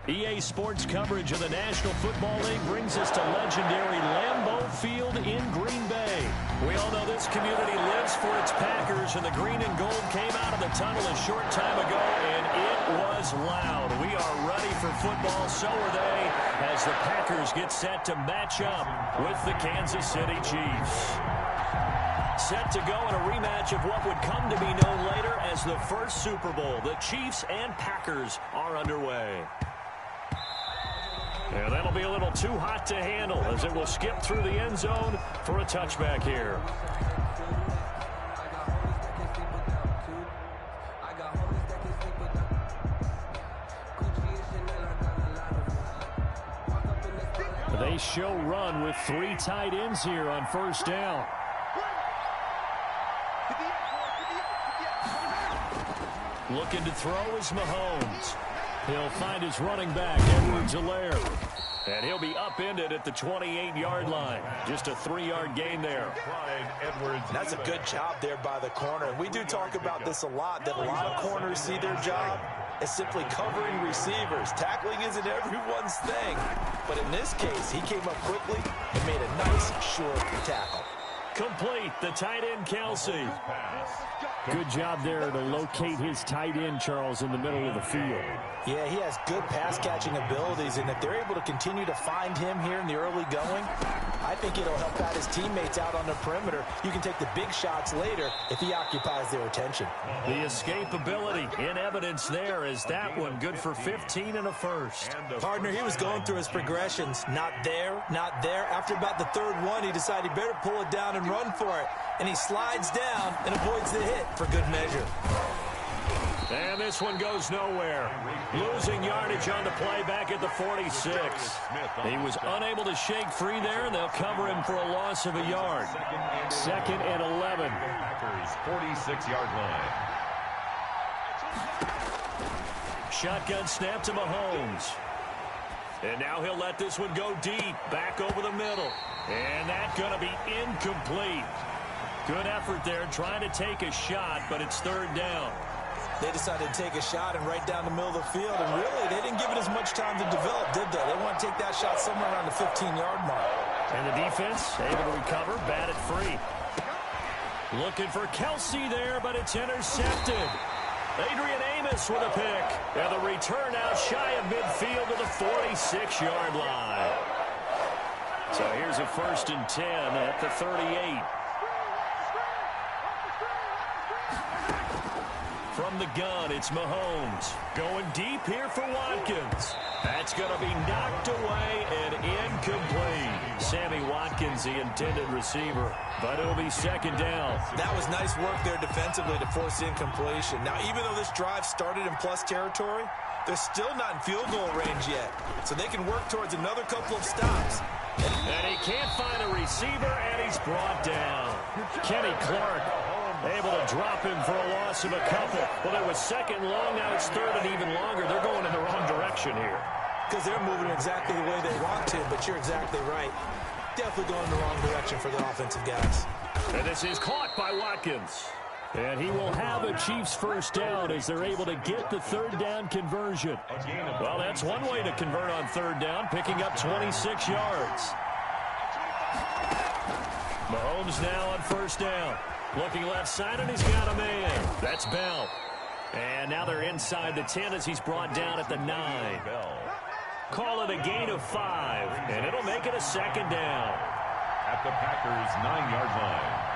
EA Sports coverage of the National Football League brings us to legendary Lambeau Field in Green Bay. We all know this community lives for its Packers, and the green and gold came out of the tunnel a short time ago, and it was loud. We are ready for football, so are they, as the Packers get set to match up with the Kansas City Chiefs. Set to go in a rematch of what would come to be known later as the first Super Bowl. The Chiefs and Packers are underway. And that'll be a little too hot to handle as it will skip through the end zone for a touchback here. They show run with 3 tight ends here on first down. Looking to throw is Mahomes. He'll find his running back, Edwards-Helaire. And he'll be upended at the 28-yard line. Just a 3-yard gain there. That's a good job there by the corner. And we do talk about this a lot, that a lot of corners see their job as simply covering receivers. Tackling isn't everyone's thing. But in this case, he came up quickly and made a nice, short tackle. Complete, the tight end, Kelsey. Good job there to locate his tight end, Charles, in the middle of the field. Yeah, he has good pass-catching abilities, and if they're able to continue to find him here in the early going, I think it'll help out his teammates out on the perimeter. You can take the big shots later if he occupies their attention. The escapability in evidence there is that one good for 15 and a first. Partner, he was going through his progressions. Not there, not there. After about the third one, he decided he better pull it down and run for it. And he slides down and avoids the hit for good measure. And this one goes nowhere. Losing yardage on the play back at the 46. He was unable to shake free there, and they'll cover him for a loss of a yard. 2nd and 11. Packers 46-yard line. Shotgun snap to Mahomes. And now he'll let this one go deep, back over the middle. And that's going to be incomplete. Good effort there, trying to take a shot, but it's 3rd down. They decided to take a shot and right down the middle of the field, and really, they didn't give it as much time to develop, did they? They want to take that shot somewhere around the 15-yard mark. And the defense able to recover, bat it free. Looking for Kelsey there, but it's intercepted. Adrian Amos with a pick. And the return out shy of midfield to the 46-yard line. So here's a 1st and 10 at the 38. From the gun, it's Mahomes. Going deep here for Watkins. That's going to be knocked away and incomplete. Sammy Watkins, the intended receiver, but it'll be 2nd down. That was nice work there defensively to force incompletion. Now, even though this drive started in plus territory, they're still not in field goal range yet, so they can work towards another couple of stops. And he can't find a receiver, and he's brought down. Kenny Clark able to drop him for a loss of a couple. Well, it was 2nd long, now it's 3rd and even longer. They're going in the wrong direction here. Because they're moving exactly the way they want to, but you're exactly right. Definitely going in the wrong direction for the offensive guys. And this is caught by Watkins. And he will have a Chiefs 1st down as they're able to get the 3rd down conversion. Well, that's one way to convert on 3rd down, picking up 26 yards. Mahomes now on 1st down. Looking left side, and he's got a man. That's Bell. And now they're inside the 10 as he's brought down at the 9. Call it a gain of 5, and it'll make it a 2nd down. At the Packers' 9-yard line.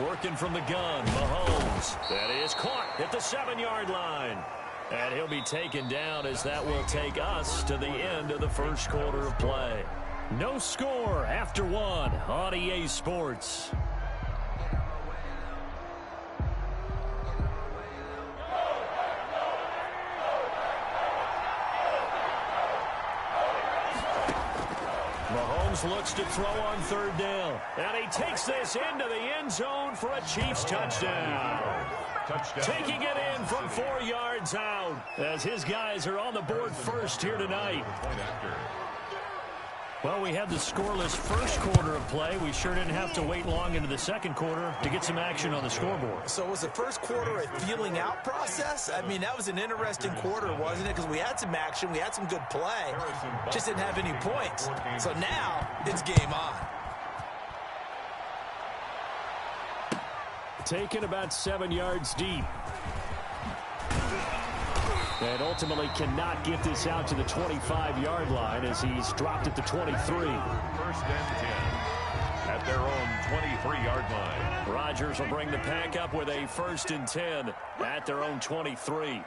Working from the gun, Mahomes. That is caught at the 7-yard line. And he'll be taken down as that will take us to the end of the 1st quarter of play. No score after 1 on EA Sports. Mahomes looks to throw on 3rd down. And he takes this into the end zone for a Chiefs touchdown. Touchdown. Taking it in from 4 yards out as his guys are on the board first here tonight. Point after. Well, we had the scoreless first quarter of play. We sure didn't have to wait long into the second quarter to get some action on the scoreboard. So was the first quarter a feeling out process? I mean, that was an interesting quarter, wasn't it? Because we had some action, we had some good play, just didn't have any points. So now it's game on. Taken about 7 yards deep. And ultimately cannot get this out to the 25-yard line as he's dropped at the 23. First and 10 at their own 23-yard line. Rodgers will bring the pack up with a first and 10 at their own 23.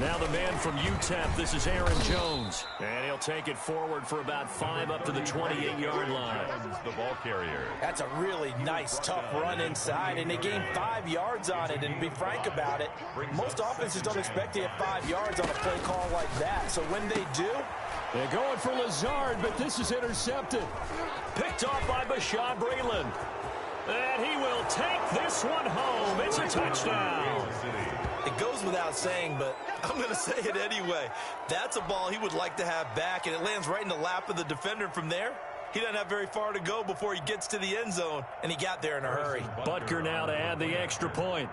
Now the man from UTEP, this is Aaron Jones. And he'll take it forward for about 5 up to the 28-yard line. The ball carrier. That's a really nice, tough run inside, and they gained 5 yards on it. And to be frank about it, most offenses don't expect to get 5 yards on a play call like that. So when they do, they're going for Lazard, but this is intercepted. Picked off by Bashaud Breeland. And he will take this one home. It's a touchdown. It goes without saying, but I'm going to say it anyway. That's a ball he would like to have back, and it lands right in the lap of the defender from there. He doesn't have very far to go before he gets to the end zone, and he got there in a hurry. Butker now to add the extra point.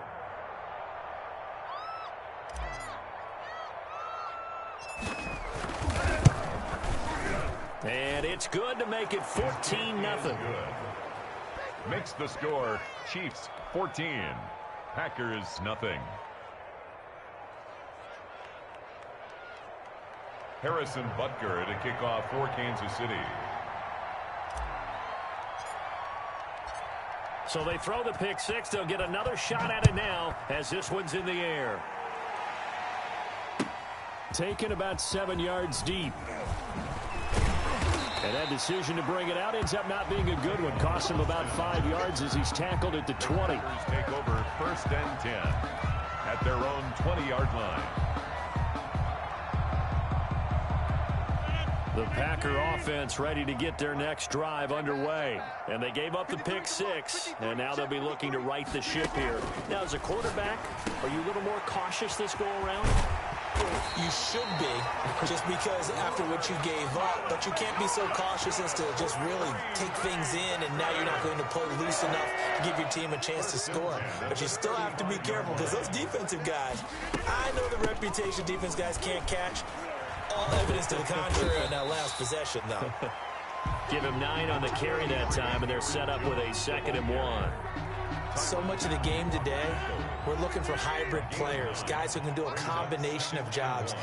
And it's good to make it 14-0. Makes the score Chiefs 14, Packers nothing. Harrison Butker to kick off for Kansas City. So they throw the pick six. They'll get another shot at it now as this one's in the air. Taken about 7 yards deep. And that decision to bring it out ends up not being a good one. Costs him about 5 yards as he's tackled at the 20. Take over first and 10 at their own 20-yard line. The Packer offense ready to get their next drive underway. And they gave up the pick six, and now they'll be looking to right the ship here. Now, as a quarterback, are you a little more cautious this go-around? You should be, just because after what you gave up, but you can't be so cautious as to just really take things in, and now you're not going to play loose enough to give your team a chance to score. But you still have to be careful, because those defensive guys, I know the reputation defense guys can't catch. All evidence to the contrary on that last possession, though. Give him 9 on the carry that time, and they're set up with a 2nd and 1. So much of the game today, we're looking for hybrid players, guys who can do a combination of jobs.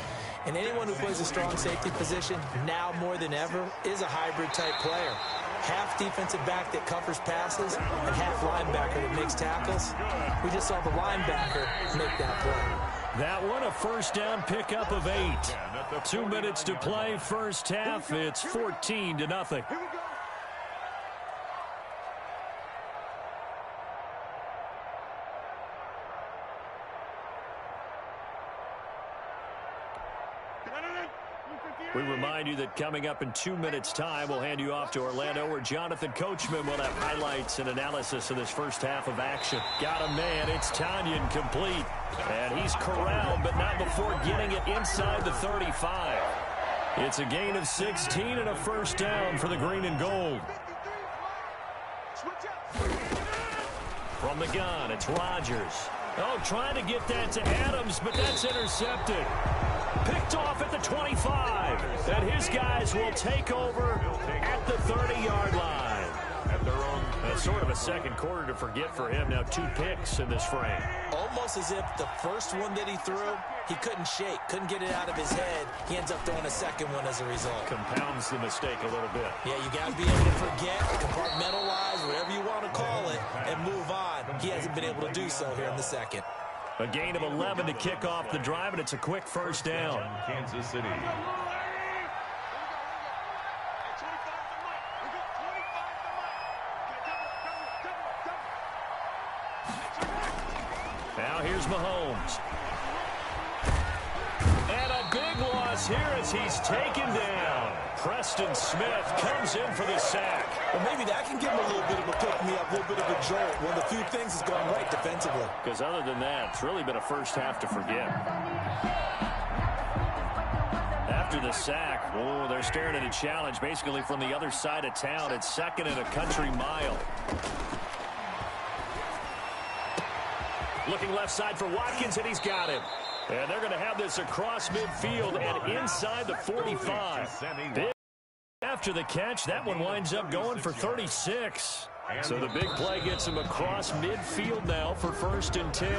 And anyone who plays a strong safety position, now more than ever, is a hybrid-type player. Half defensive back that covers passes and half linebacker that makes tackles. We just saw the linebacker make that play. That one, a first down pickup of 8. 2 minutes to play first half. It's 14-0. We remind you that coming up in 2 minutes' time, we'll hand you off to Orlando, where Jonathan Coachman will have highlights and analysis of this first half of action. Got a man. It's Tanyan complete. And he's corralled, but not before getting it inside the 35. It's a gain of 16 and a first down for the green and gold. From the gun, it's Rodgers. Oh, trying to get that to Adams, but that's intercepted. Picked off at the 25. And his guys will take over at the 30-yard line. At their own. Sort of a second quarter to forget for him. Now 2 picks in this frame. Almost as if the first one that he threw, he couldn't shake, couldn't get it out of his head. He ends up throwing a second one as a result. Compounds the mistake a little bit. Yeah, you got to be able to forget, compartmentalize, whatever you want to call it, and move on. He hasn't been able to do so here in the second. A gain of 11 to kick off the drive, and it's a quick first down. Kansas City. Now here's Mahomes. And a big loss here as he's taken down. Preston Smith comes in for the sack. Well, maybe that can give him a little bit of a pick-me-up, a little bit of a jolt. One of the few things that's gone right defensively. Because other than that, it's really been a first half to forget. After the sack, oh, they're staring at a challenge basically from the other side of town. It's 2nd and a country mile. Looking left side for Watkins, and he's got him. And they're going to have this across midfield and inside the 45. After the catch, that one winds up going for 36. So the big play gets him across midfield now for 1st and 10.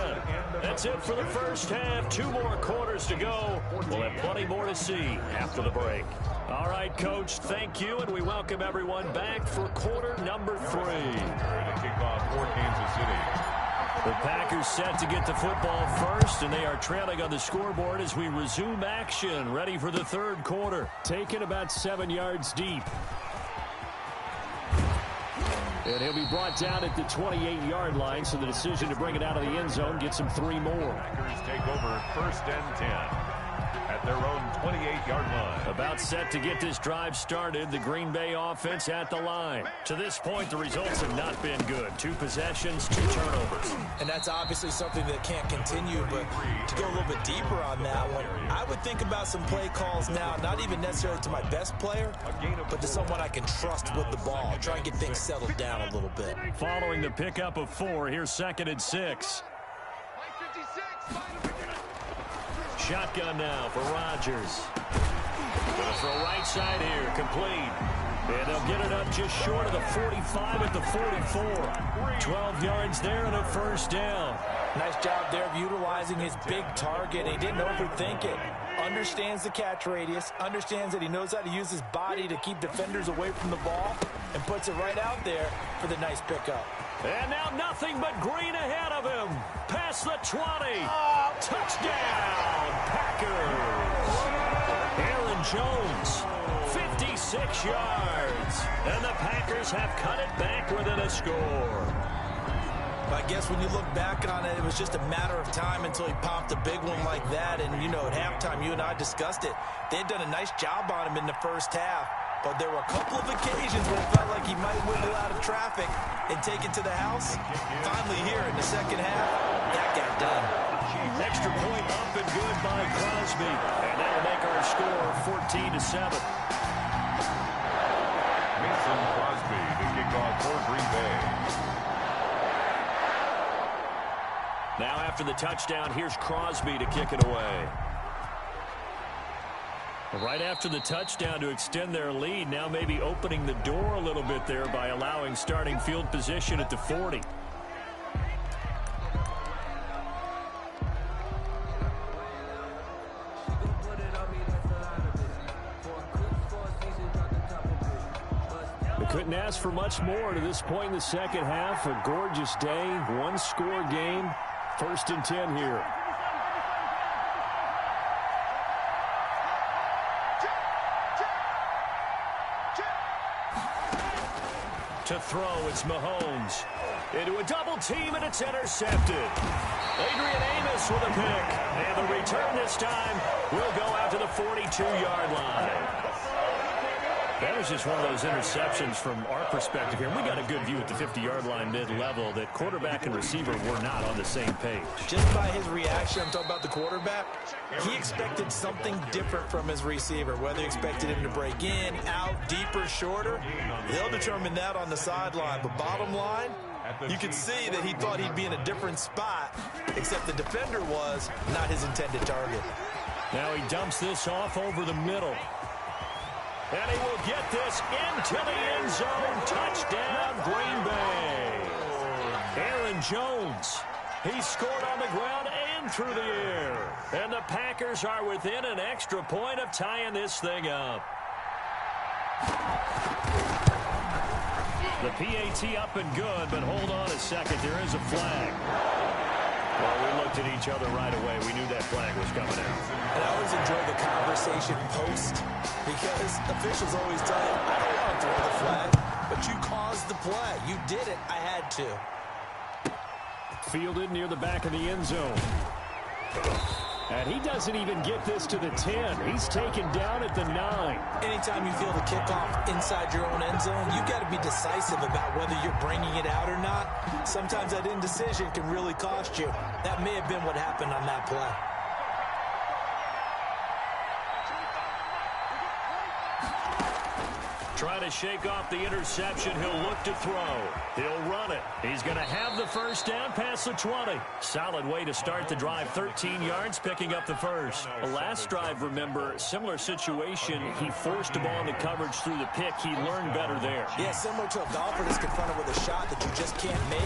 That's it for the first half. 2 more quarters to go. We'll have plenty more to see after the break. All right, Coach, thank you, and we welcome everyone back for quarter number 3. Kickoff for Kansas City. The Packers set to get the football first, and they are trailing on the scoreboard as we resume action, ready for the 3rd quarter. Taken about 7 yards deep. And he'll be brought down at the 28-yard line, so the decision to bring it out of the end zone gets him 3 more. Packers take over 1st and 10 at their own 28-yard line. About set to get this drive started, the Green Bay offense at the line. To this point, the results have not been good. 2 possessions, 2 turnovers. And that's obviously something that can't continue, but to go a little bit deeper on that one, I would think about some play calls now, not even necessarily to my best player, but to someone I can trust with the ball. Try and get things settled down a little bit. Following the pickup of 4, here's 2nd and 6. Shotgun now for Rodgers. Going to throw right side here, complete. And they'll get it up just short of the 45 at the 44. 12 yards there and a 1st down. Nice job there of utilizing his big target. He didn't overthink it. Understands the catch radius, understands that he knows how to use his body to keep defenders away from the ball, and puts it right out there for the nice pickup. And now nothing but green ahead of him. Past the 20. Touchdown, Packers. Aaron Jones, 56 yards. And the Packers have cut it back within a score. I guess when you look back on it, it was just a matter of time until he popped a big one like that. And, you know, at halftime, you and I discussed it. They had done a nice job on him in the first half. But there were a couple of occasions where it felt like he might wiggle out of traffic and take it to the house. Finally here in the second half, that got done. Extra point up and good by Crosby. And that'll make our score 14-7. Mason Crosby to kick off for Green Bay. Now after the touchdown, here's Crosby to kick it away. Right after the touchdown to extend their lead, now maybe opening the door a little bit there by allowing starting field position at the 40. They couldn't ask for much more to this point in the second half. A gorgeous day, 1-score game, 1st and 10 here. To throw, it's Mahomes. Into a double team, and it's intercepted. Adrian Amos with a pick. And the return this time will go out to the 42-yard line. That was just one of those interceptions from our perspective here. We got a good view at the 50-yard line mid-level that quarterback and receiver were not on the same page. Just by his reaction, I'm talking about the quarterback, he expected something different from his receiver. Whether he expected him to break in, out, deeper, shorter, they'll determine that on the sideline. But bottom line, you can see that he thought he'd be in a different spot, except the defender was not his intended target. Now he dumps this off over the middle. And he will get this into the end zone. Touchdown, Green Bay. Aaron Jones. He scored on the ground and through the air. And the Packers are within an extra point of tying this thing up. The PAT up and good, but hold on a second. There is a flag. Well, we looked at each other right away. We knew that flag was coming out. And I always enjoy the conversation post because officials always tell you, I don't want to throw the flag, but you caused the play. You did it. I had to. Fielded near the back of the end zone. And he doesn't even get this to the 10. He's taken down at the 9. Anytime you feel the kickoff inside your own end zone, you've got to be decisive about whether you're bringing it out or not. Sometimes that indecision can really cost you. That may have been what happened on that play. Trying to shake off the interception. He'll look to throw. He'll run it. He's going to have the first down past the 20. Solid way to start the drive. 13 yards, picking up the first. The last drive, remember, similar situation. He forced a ball into coverage through the pick. He learned better there. Yeah, similar to a golfer that's confronted with a shot that you just can't make.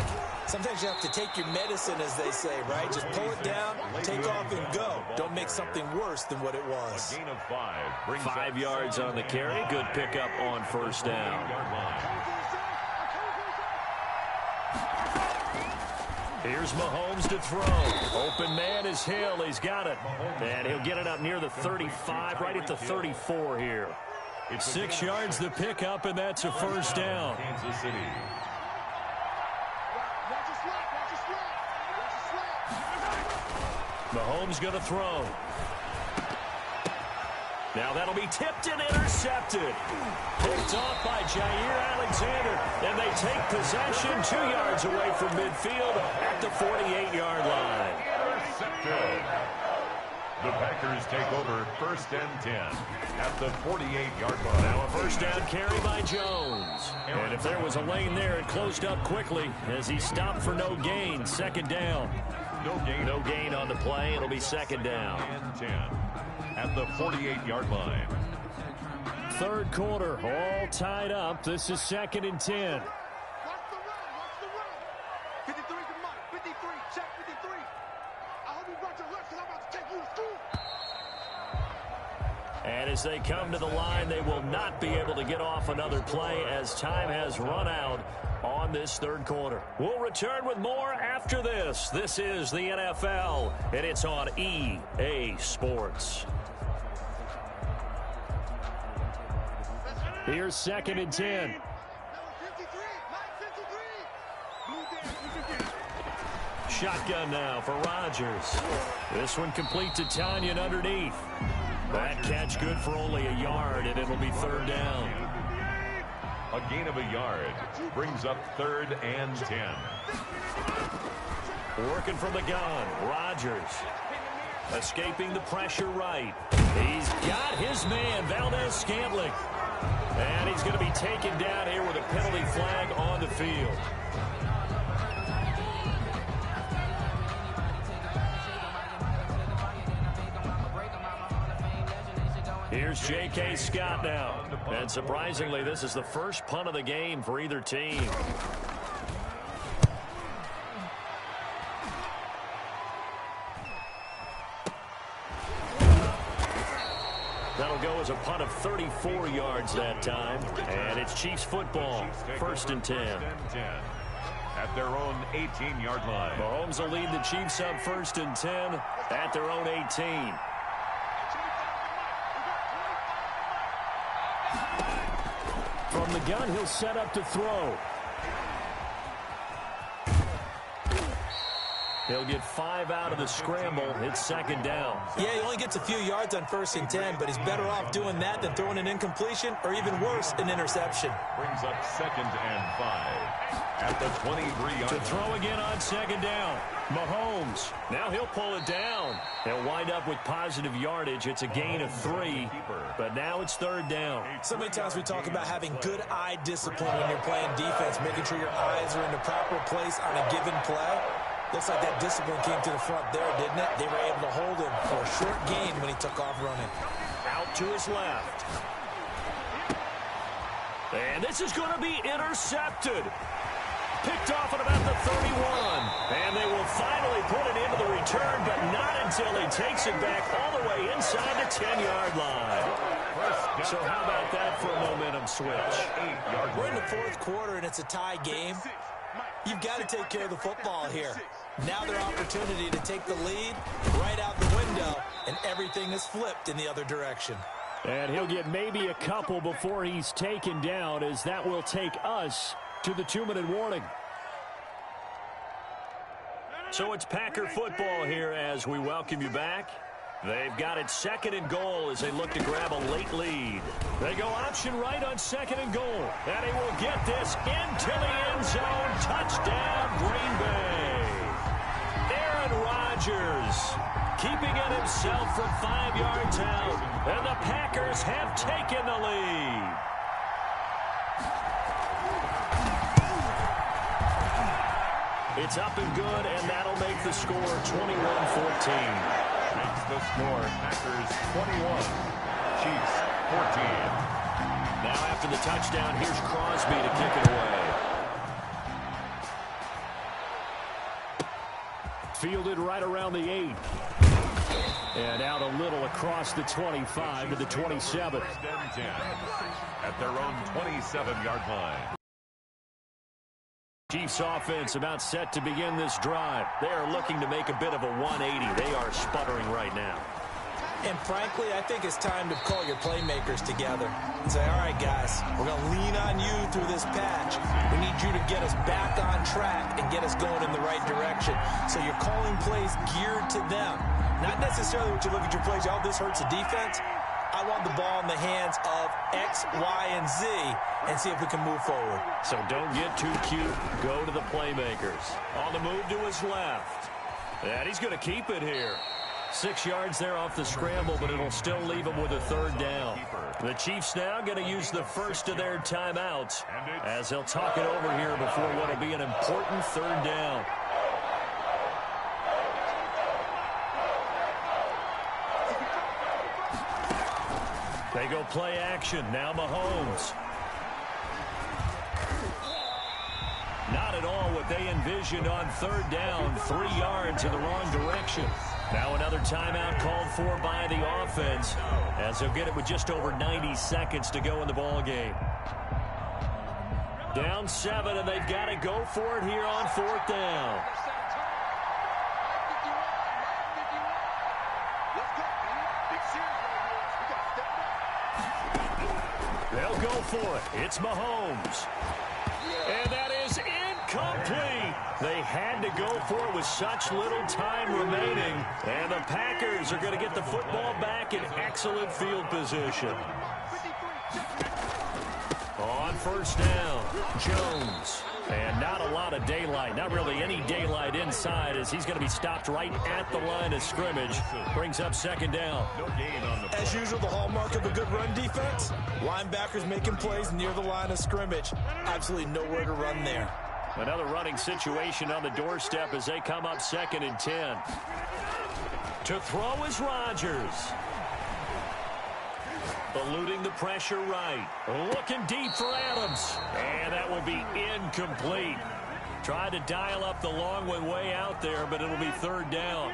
Sometimes you have to take your medicine, as they say, right? Just pull it down, take off, and go. Don't make something worse than what it was. A gain of 5. 5 yards on the carry. Good pickup on first down. Here's Mahomes to throw. Open man is Hill. He's got it. And he'll get it up near the 35, right at the 34 here. 6 yards the pickup, and that's a first down. Kansas City. Mahomes going to throw. Now that'll be tipped and intercepted. Picked off by Jair Alexander. And they take possession 2 yards away from midfield at the 48-yard line. Intercepted. The Packers take over 1st and 10 at the 48-yard line. Now a first down carry by Jones. And if there was a lane there, it closed up quickly as he stopped for no gain. Second down. No gain on the play. It'll be second down. And 10 at the 48-yard line. Third quarter, all tied up. This is 2nd and 10. Watch the run. 53 to Mike. 53. Check 53. I hope you brought your lunch because I'm about to take you to school. And as they come to the line, they will not be able to get off another play as time has run out on this third quarter. We'll return with more after this. This is the NFL, and it's on EA Sports. Here's 2nd and 10. Shotgun now for Rodgers. This one complete to Tanyan underneath. That catch good for only a yard, and it'll be third down. A gain of a yard brings up 3rd and 10. Working from the gun, Rodgers. Escaping the pressure right. He's got his man, Valdez-Scantling. And he's going to be taken down here with a penalty flag on the field. Here's J.K. Scott now. And surprisingly, this is the first punt of the game for either team. That'll go as a punt of 34 yards that time. And it's Chiefs football. 1st and 10. At their own 18-yard line. Mahomes will lead the Chiefs up 1st and 10 at their own 18. From the gun, he'll set up to throw. He'll get 5 out of the scramble. It's second down. Yeah, he only gets a few yards on 1st and 10, but he's better off doing that than throwing an incompletion or even worse, an interception. Brings up 2nd and 5 at the 23-yard line. To throw again on second down. Mahomes. Now he'll pull it down. He'll wind up with positive yardage. It's a gain of 3, but now it's third down. So many times we talk about having good eye discipline when you're playing defense, making sure your eyes are in the proper place on a given play. Looks like that discipline came to the front there, didn't it? They were able to hold him for a short gain when he took off running. Out to his left. And this is going to be intercepted. Picked off at about the 31. And they will finally put it into the return, but not until he takes it back all the way inside the 10-yard line. So how about that for a momentum switch? We're in the 4th quarter, and it's a tie game. You've got to take care of the football here. Now their opportunity to take the lead right out the window, and everything is flipped in the other direction. And he'll get maybe a couple before he's taken down, as that will take us to the 2-minute warning. So it's Packer football here as we welcome you back. They've got it second and goal as they look to grab a late lead. They go option right on second and goal. And he will get this into the end zone. Touchdown, Green Bay. Aaron Rodgers keeping it himself from 5 yards out. And the Packers have taken the lead. It's up and good, and that'll make the score 21-14. Makes the score Packers 21, Chiefs 14. Now after the touchdown, here's Crosby to kick it away. Fielded right around the 8. And out a little across the 25 to the 27. First and 10 at their own 27-yard line. Chiefs offense about set to begin this drive. They are looking to make a bit of a 180. They are sputtering right now. And frankly, I think it's time to call your playmakers together and say, all right, guys, we're going to lean on you through this patch. We need you to get us back on track and get us going in the right direction. So you're calling plays geared to them. Not necessarily what you look at your plays, oh, this hurts the defense. I want the ball in the hands of X, Y, and Z and see if we can move forward. So don't get too cute. Go to the playmakers. On the move to his left. And he's going to keep it here. 6 yards there off the scramble, but it'll still leave him with a third down. The Chiefs now going to use the first of their timeouts as they'll talk it over here before what will be an important third down. They go play action. Now Mahomes. Not at all what they envisioned on third down. 3 yards in the wrong direction. Now another timeout called for by the offense as they'll get it with just over 90 seconds to go in the ball game. Down 7, and they've got to go for it here on fourth down. They'll go for it. It's Mahomes. And that is incomplete. They had to go for it with such little time remaining. And the Packers are going to get the football back in excellent field position. On first down, Jones. And not a lot of daylight, not really any daylight inside as he's going to be stopped right at the line of scrimmage. Brings up second down. As usual, the hallmark of a good run defense, linebackers making plays near the line of scrimmage. Absolutely nowhere to run there. Another running situation on the doorstep as they come up second and 10. To throw is Rodgers. Eluding the pressure right. Looking deep for Adams. And that will be incomplete. Tried to dial up the long one way out there, but it'll be third down.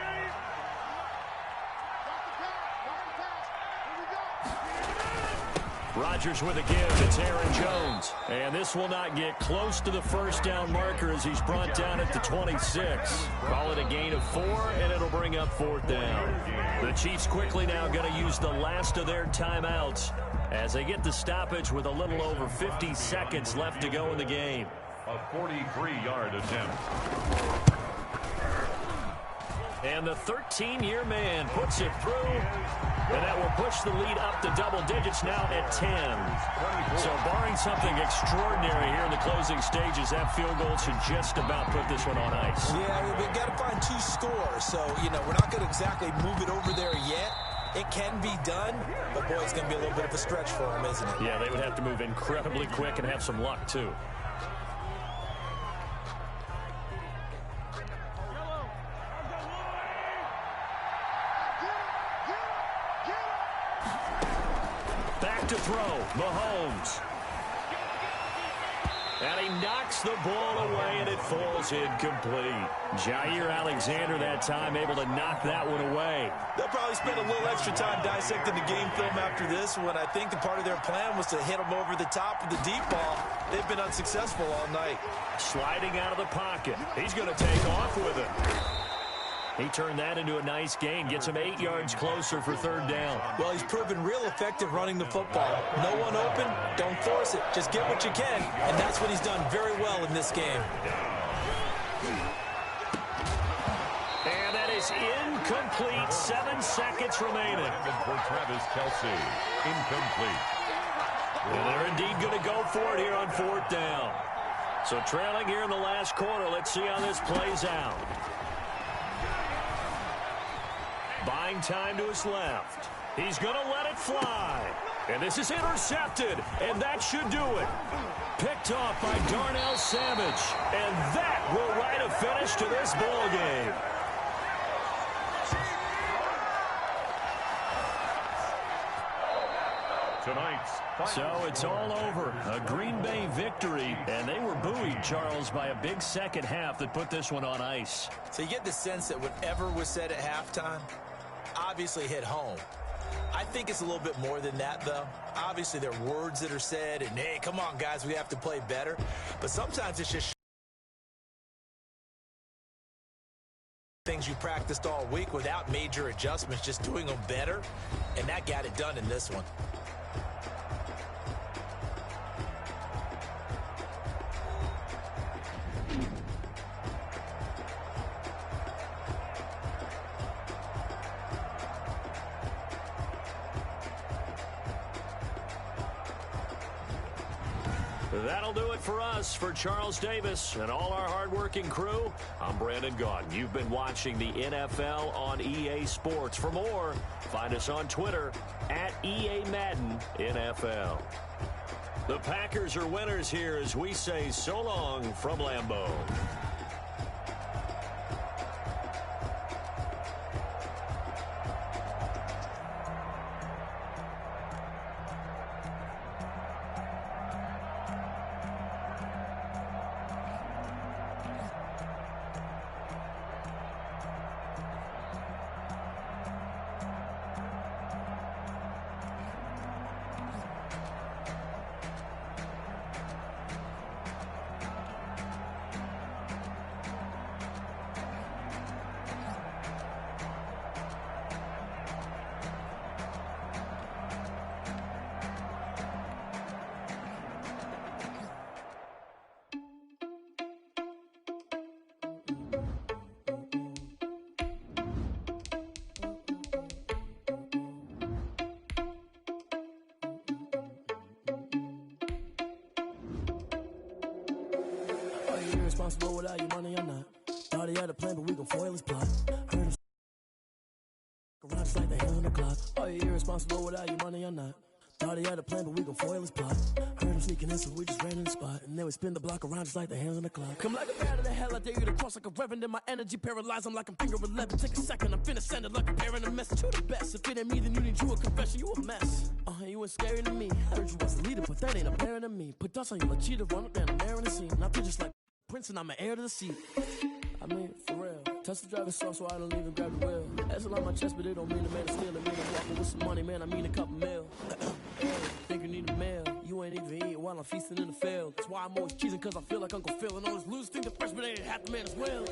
Rodgers with a give. It's Aaron Jones. And this will not get close to the first down marker as he's brought down at the 26. Call it a gain of 4, and it'll bring up fourth down. The Chiefs quickly now going to use the last of their timeouts as they get the stoppage with a little over 50 seconds left to go in the game. A 43-yard attempt. And the 13-year man puts it through. And that will push the lead up to double digits now at 10. So barring something extraordinary here in the closing stages, that field goal should just about put this one on ice. Yeah, we've got to find 2 scores. So, we're not going to exactly move it over there yet. It can be done, but boy, it's going to be a little bit of a stretch for them, isn't it? Yeah, they would have to move incredibly quick and have some luck, too. To throw, Mahomes. And he knocks the ball away, and it falls incomplete. Jair Alexander that time able to knock that one away. They'll probably spend a little extra time dissecting the game film after this one. I think the part of their plan was to hit them over the top of the deep ball. They've been unsuccessful all night. Sliding out of the pocket. He's going to take off with it. He turned that into a nice gain, gets him 8 yards closer for third down. Well, he's proven real effective running the football. No one open, don't force it. Just get what you can, and that's what he's done very well in this game. And that is is incomplete. 7 seconds remaining. For Travis Kelce, incomplete. And they're indeed going to go for it here on 4th down. So trailing here in the last quarter. Let's see how this plays out. Buying time to his left. He's going to let it fly. And this is intercepted. And that should do it. Picked off by Darnell Savage. And that will write a finish to this ball game. So it's all over. A Green Bay victory. And they were buoyed, Charles, by a big second half that put this one on ice. So you get the sense that whatever was said at halftime obviously hit home. I think it's a little bit more than that, though. Obviously, there are words that are said, and, hey, come on, guys, we have to play better. But sometimes it's just things you practiced all week without major adjustments, just doing them better, and that got it done in this one. That'll do it for us. For Charles Davis and all our hardworking crew, I'm Brandon Gaudin. You've been watching the NFL on EA Sports. For more, find us on Twitter at EA Madden NFL. The Packers are winners here as we say so long from Lambeau. Irresponsible without your money or not. Thought he had a plan, but we gon' foil his plot. Heard him around just like the hands on the clock. Are you irresponsible without your money or not? Thought he had a plan, but we gon' foil his plot. Heard him sneaking in, so we just ran in the spot. And then we spin the block around just like the hands on the clock. Come like a bat of the hell, I dare you to cross like a reverend. In my energy paralyzed, I'm like I'm finger 11. Take a second, I'm finna send it like a parent a message to the best. If it ain't me, then you need you a confession, you a mess. You ain't scary to me. Heard you was a leader, but that ain't apparent to me. Put dust on you like cheater, run up down the air in the scene. I feel just like Prince and I'm an heir to the seat. I mean, for real. Touch the driver's sauce so I don't even grab the wheel. That's on my chest, but it don't mean a man to steal. It mean I'm walking with some money, man. I mean a couple mil. Think you need a meal. You ain't even eating while I'm feasting in the field. That's why I'm always cheesing, cause I feel like Uncle Phil. And all those losers think the freshman ain't half the man as well.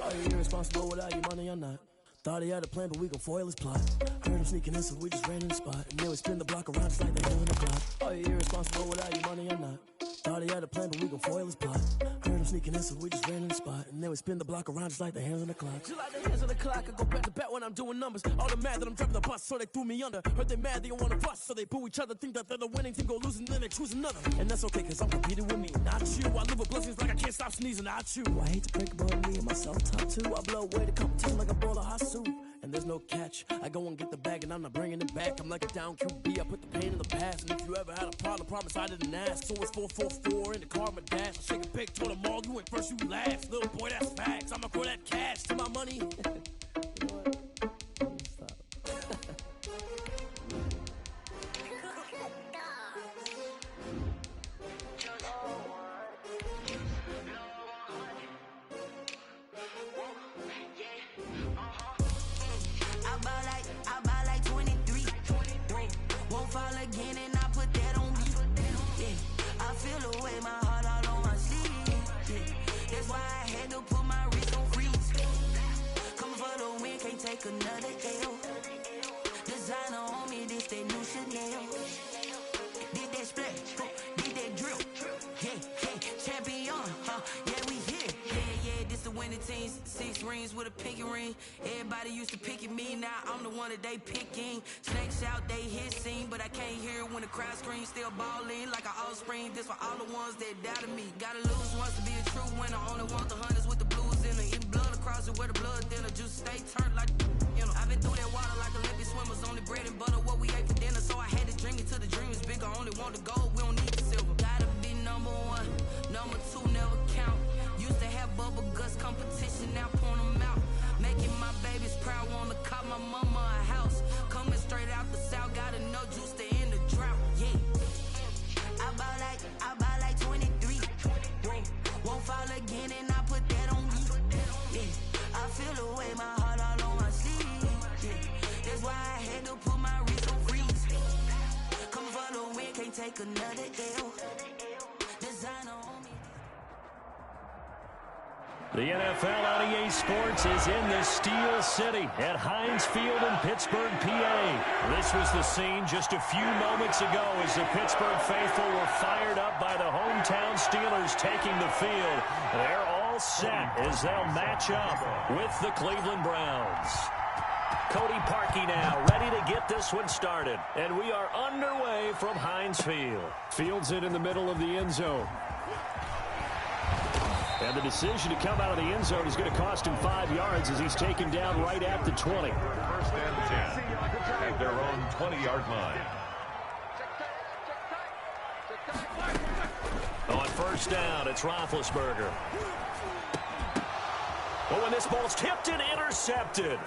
Are you irresponsible without your money or not? Thought he had a plan, but we gon' foil his plot. Heard him sneaking in, so we just ran in the spot. And then we spin the block around just like the hands on the clock. Are you irresponsible without your money or not? Thought he had a plan, but we gon' foil his plot. Heard him sneaking in, so we just ran in the spot. And then we spin the block around just like the hands on the clock. Just like the hands on the clock, I go back to back when I'm doing numbers. All the mad that I'm driving the bus, so they threw me under. Heard they mad, they don't wanna bust, so they boo each other. Think that they're the winning team, go losing, then they choose another. And that's okay, cause I'm competing with me, not you. I live with blessings like I can't stop sneezing, not you. I hate to break about me and myself top two. I blow away the competition like a bowl of hot soup. And there's no catch. I go and get the bag and I'm not bringing it back. I'm like a down QB, I put the pain in the past. And if you ever had a problem, promise I didn't ask. So it's 4-4-4 in the car, my dash. I shake a big, told them all, you went first, you last. Little boy, that's facts. I'ma throw that cash to my money. You know what? Stop. I buy like 23. Won't fall again and I put that on me. Yeah, I feel the way my heart all on my sleeve. Yeah, that's why I had to put my wrist on freeze. Coming for the win, can't take another L. Designer on me, this that new Chanel. Did that splash, did that drill. Yeah, champion, yeah, we here. Yeah, this the winning 15, 6 rings with a pinky ring. Everybody used to pick at me, now I'm the one that they picking. Snakes out, they hissing, but I can't hear when the crowd screams. Still balling like an offspring. This for all the ones that doubted me. Gotta lose once to be a true winner. Only want the hunters with the blues in it. Eating blood across it where the blood thinner. Juice stay turned like, you know. I've been through that water like Olympic swimmers. Only bread and butter, what we ate for dinner. So I had to dream it till the dream is bigger. Only want the gold, we don't need the silver. Gotta be number one, number two never count. Used to have bubble guts competition, now point them out. Making my babies proud, wanna cop my mama a house. Coming straight out the south, got enough juice to end the drought. Yeah, I buy like 23. Won't fall again, and I put that on me. Yeah, I feel the way, my heart all on my sleeve. Yeah, that's why I had to put my wrist on freeze. Coming for the win, can't take another L. Designer on me. The NFL on EA Sports is in the Steel City at Heinz Field in Pittsburgh, PA. This was the scene just a few moments ago as the Pittsburgh faithful were fired up by the hometown Steelers taking the field. They're all set as they'll match up with the Cleveland Browns. Cody Parkey now ready to get this one started. And we are underway from Heinz Field. Fields it in the middle of the end zone. And the decision to come out of the end zone is going to cost him 5 yards as he's taken down right at the 20. First and 10 at their own 20-yard line. On first down, it's Roethlisberger. Oh, and this ball's tipped and intercepted.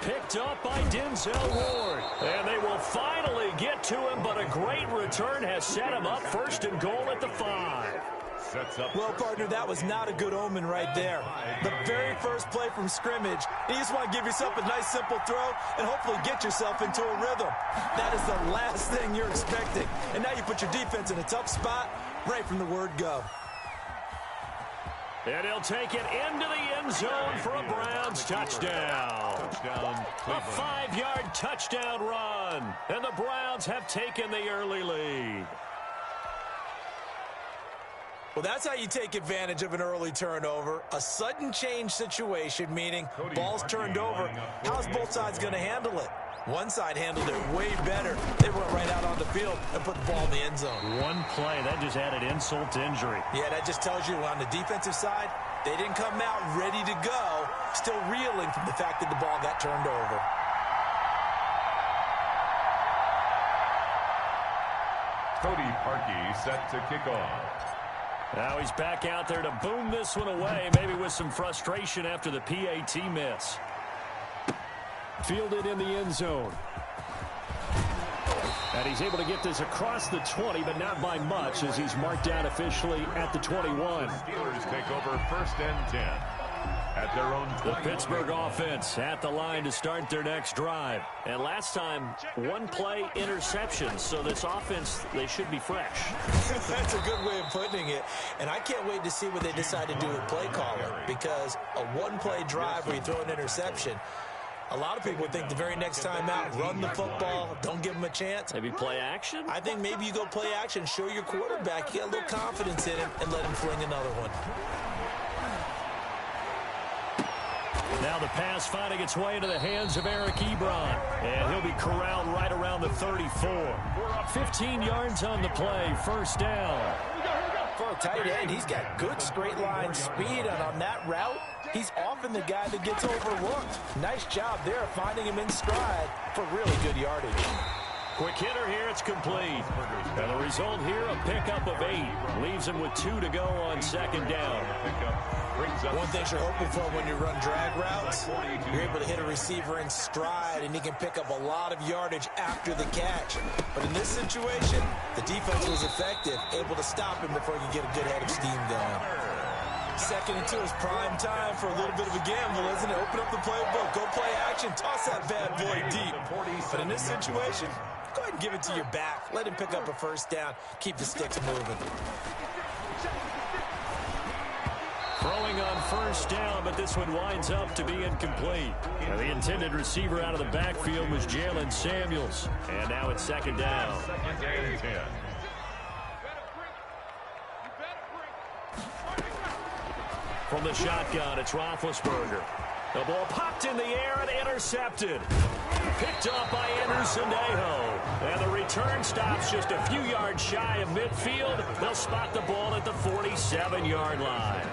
Picked up by Denzel Ward. And they will finally get to him, but a great return has set him up first and goal at the 5. Well, partner, that was not a good omen right there. The very first play from scrimmage, you just want to give yourself a nice, simple throw and hopefully get yourself into a rhythm. That is the last thing you're expecting. And now you put your defense in a tough spot right from the word go. And he'll take it into the end zone for a Browns touchdown. A 5-yard touchdown run. And the Browns have taken the early lead. Well, that's how you take advantage of an early turnover. A sudden change situation, meaning ball's turned over. How's both sides going to handle it? One side handled it way better. They went right out on the field and put the ball in the end zone. One play, that just added insult to injury. Yeah, that just tells you on the defensive side, they didn't come out ready to go, still reeling from the fact that the ball got turned over. Cody Parkey set to kick off. Now he's back out there to boom this one away, maybe with some frustration after the PAT miss. Fielded in the end zone. And he's able to get this across the 20, but not by much as he's marked down officially at the 21. Steelers take over first and 10 at their own 20. The Pittsburgh offense at the line to start their next drive. And last time, one play interception. So this offense, they should be fresh. That's a good way of putting it. And I can't wait to see what they decide to do with play calling. Because a one-play drive where you throw an interception, a lot of people think the very next time out, run the football, don't give them a chance. Maybe play action? I think maybe you go play action, show your quarterback, get a little confidence in him, and let him fling another one. Now the pass finding its way into the hands of Eric Ebron. And he'll be corralled right around the 34. 15 yards on the play, first down. For a tight end, he's got good straight line speed, and on that route, he's often the guy that gets overlooked. Nice job there finding him in stride for really good yardage. Quick hitter here, it's complete. And the result here, a pickup of 8. Leaves him with 2 to go on second down. One thing you're hoping for when you run drag routes, you're able to hit a receiver in stride, and he can pick up a lot of yardage after the catch. But in this situation, the defense was effective, able to stop him before you get a good head of steam going. 2nd and 2 is prime time for a little bit of a gamble, isn't it? Open up the playbook, go play action, toss that bad boy deep. But in this situation, go ahead and give it to your back. Let him pick up a first down. Keep the sticks moving. Throwing on first down, but this one winds up to be incomplete. And the intended receiver out of the backfield was Jalen Samuels. And now it's second down. Second and 10. From the shotgun, it's Roethlisberger. The ball popped in the air and intercepted. Picked up by Anderson-Dejo. And the return stops just a few yards shy of midfield. They'll spot the ball at the 47-yard line.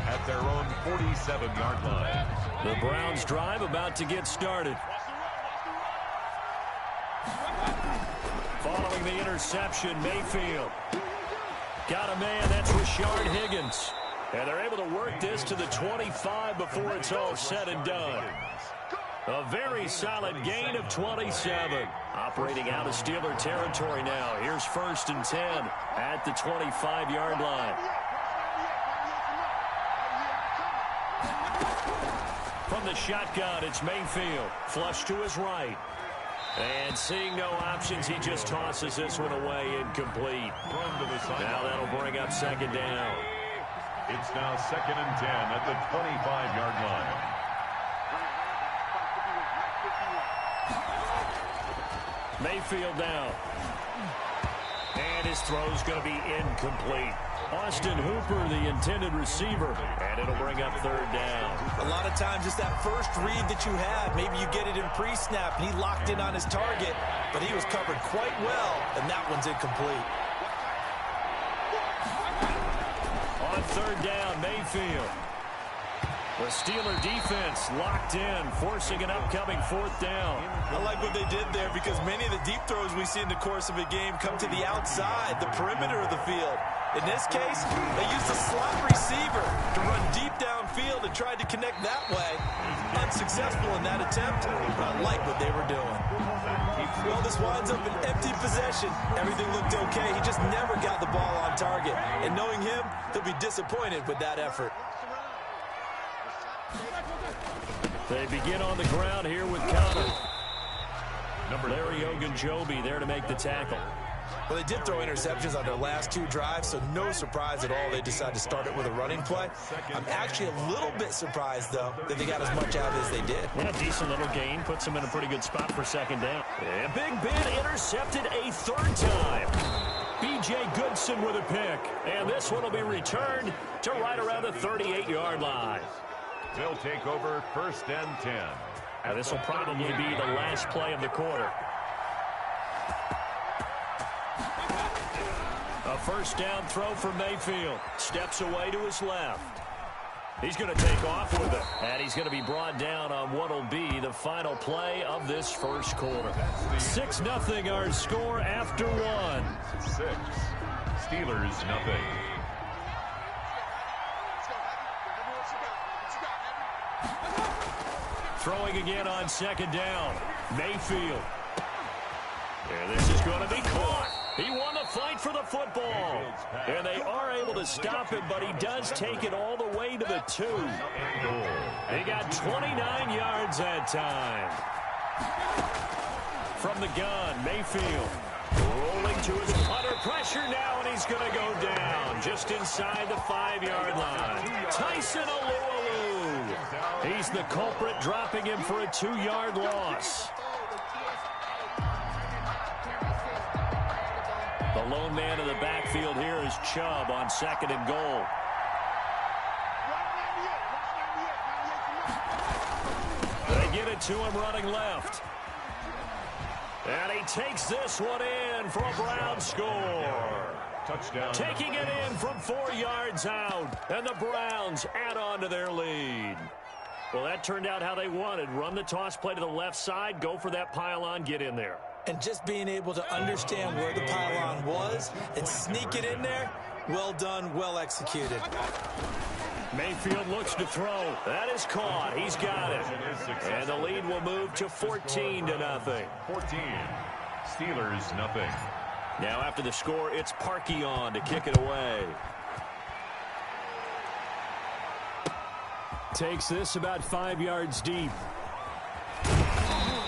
At their own 47-yard line. The Browns drive about to get started. Following the interception, Mayfield. Got a man, that's Rashard Higgins. And they're able to work this to the 25 before it's all said and done. A very solid gain of 27. Operating out of Steeler territory now. Here's 1st and 10 at the 25-yard line. From the shotgun, it's Mayfield. Flush to his right. And seeing no options, he just tosses this one away incomplete. Now that'll bring up 2nd down. It's now 2nd and 10 at the 25-yard line. Mayfield now. And his throw's going to be incomplete. Austin Hooper, the intended receiver. And it'll bring up 3rd down. A lot of times it's that first read that you have. Maybe you get it in pre-snap, and he locked in on his target, but he was covered quite well, and that one's incomplete. On 3rd down, Mayfield. The Steeler defense locked in, forcing an upcoming 4th down. I like what they did there because many of the deep throws we see in the course of a game come to the outside, the perimeter of the field. In this case, they used a slot receiver to run deep downfield and tried to connect that way. Unsuccessful in that attempt, but I like what they were doing. Well, this winds up an empty possession. Everything looked okay. He just never got the ball on target. And knowing him, he'll be disappointed with that effort. They begin on the ground here with Connor. Larry Ogunjobi there to make the tackle. Well, they did throw interceptions on their last 2 drives, so no surprise at all they decided to start it with a running play. I'm actually a little bit surprised, though, that they got as much out as they did. Yeah, decent little gain. Puts them in a pretty good spot for 2nd down. And Big Ben intercepted a 3rd time. B.J. Goodson with a pick. And this one will be returned to right around the 38-yard line. They'll take over 1st and 10. Now, this will probably be the last play of the quarter. A 1st down throw for Mayfield. Steps away to his left. He's going to take off with it. And he's going to be brought down on what will be the final play of this 1st quarter. 6-0 our score after 1. 6. Steelers nothing. Throwing again on 2nd down. Mayfield. And this is going to be caught. He won the fight for the football. And they are able to stop him, but he does take it all the way to the 2. He got 29 yards that time. From the gun, Mayfield. Rolling to his punter. Pressure now, and he's going to go down just inside the 5-yard line. Tyson Alualu. He's the culprit, dropping him for a 2-yard loss. The lone man in the backfield here is Chubb on 2nd and goal. They get it to him running left. And he takes this one in for a Brown score. Touchdown. Taking it in from 4 yards out. And the Browns add on to their lead. Well, that turned out how they wanted. Run the toss play to the left side. Go for that pylon. Get in there. And just being able to understand where the pylon was and sneak it in there, well done, well executed. Mayfield looks to throw. That is caught. He's got it. And the lead will move to 14-0. 14. Steelers nothing. Now after the score, it's Parkey on to kick it away. Takes this about 5 yards deep.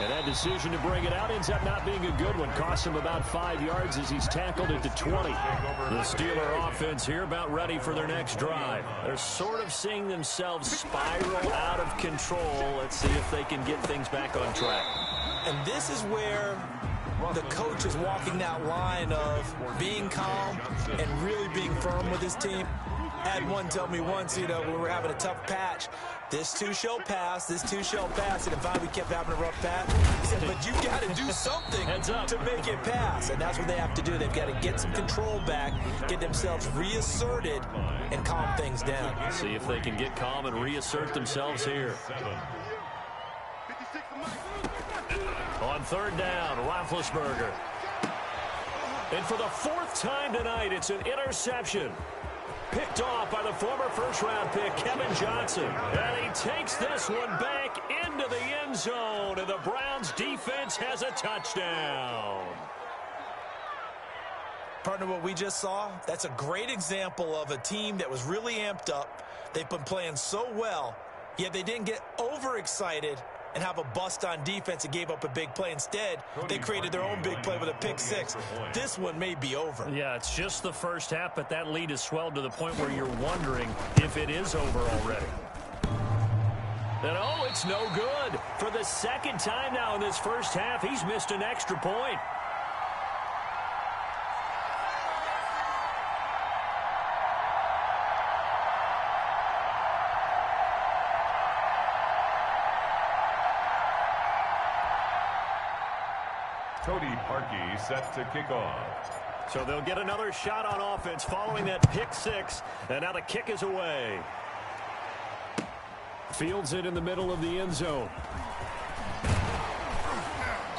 And that decision to bring it out ends up not being a good one. Costs him about 5 yards as he's tackled at the 20. The Steeler offense here about ready for their next drive. They're sort of seeing themselves spiral out of control. Let's see if they can get things back on track. And this is where the coach is walking that line of being calm and really being firm with his team. Had one tell me once, when we were having a tough patch, this too shall pass, this too shall pass. And if we kept having a rough patch, he said, but you got to do something to make it pass. And that's what they have to do. They've got to get some control back, get themselves reasserted, and calm things down. See if they can get calm and reassert themselves here. On third down, Roethlisberger. And for the fourth time tonight, it's an interception. Picked off by the former first-round pick, Kevin Johnson. And he takes this one back into the end zone, and the Browns defense has a touchdown. Partner, what we just saw, that's a great example of a team that was really amped up. They've been playing so well, yet they didn't get overexcited and have a bust on defense and gave up a big play. Instead, they created their own big play with a pick six. This one may be over. Yeah, it's just the first half, but that lead has swelled to the point where you're wondering if it is over already. And oh, it's no good. For the second time now in this first half, he's missed an extra point. Cody Parkey set to kick off. So they'll get another shot on offense following that pick six. And now the kick is away. Fields it in the middle of the end zone.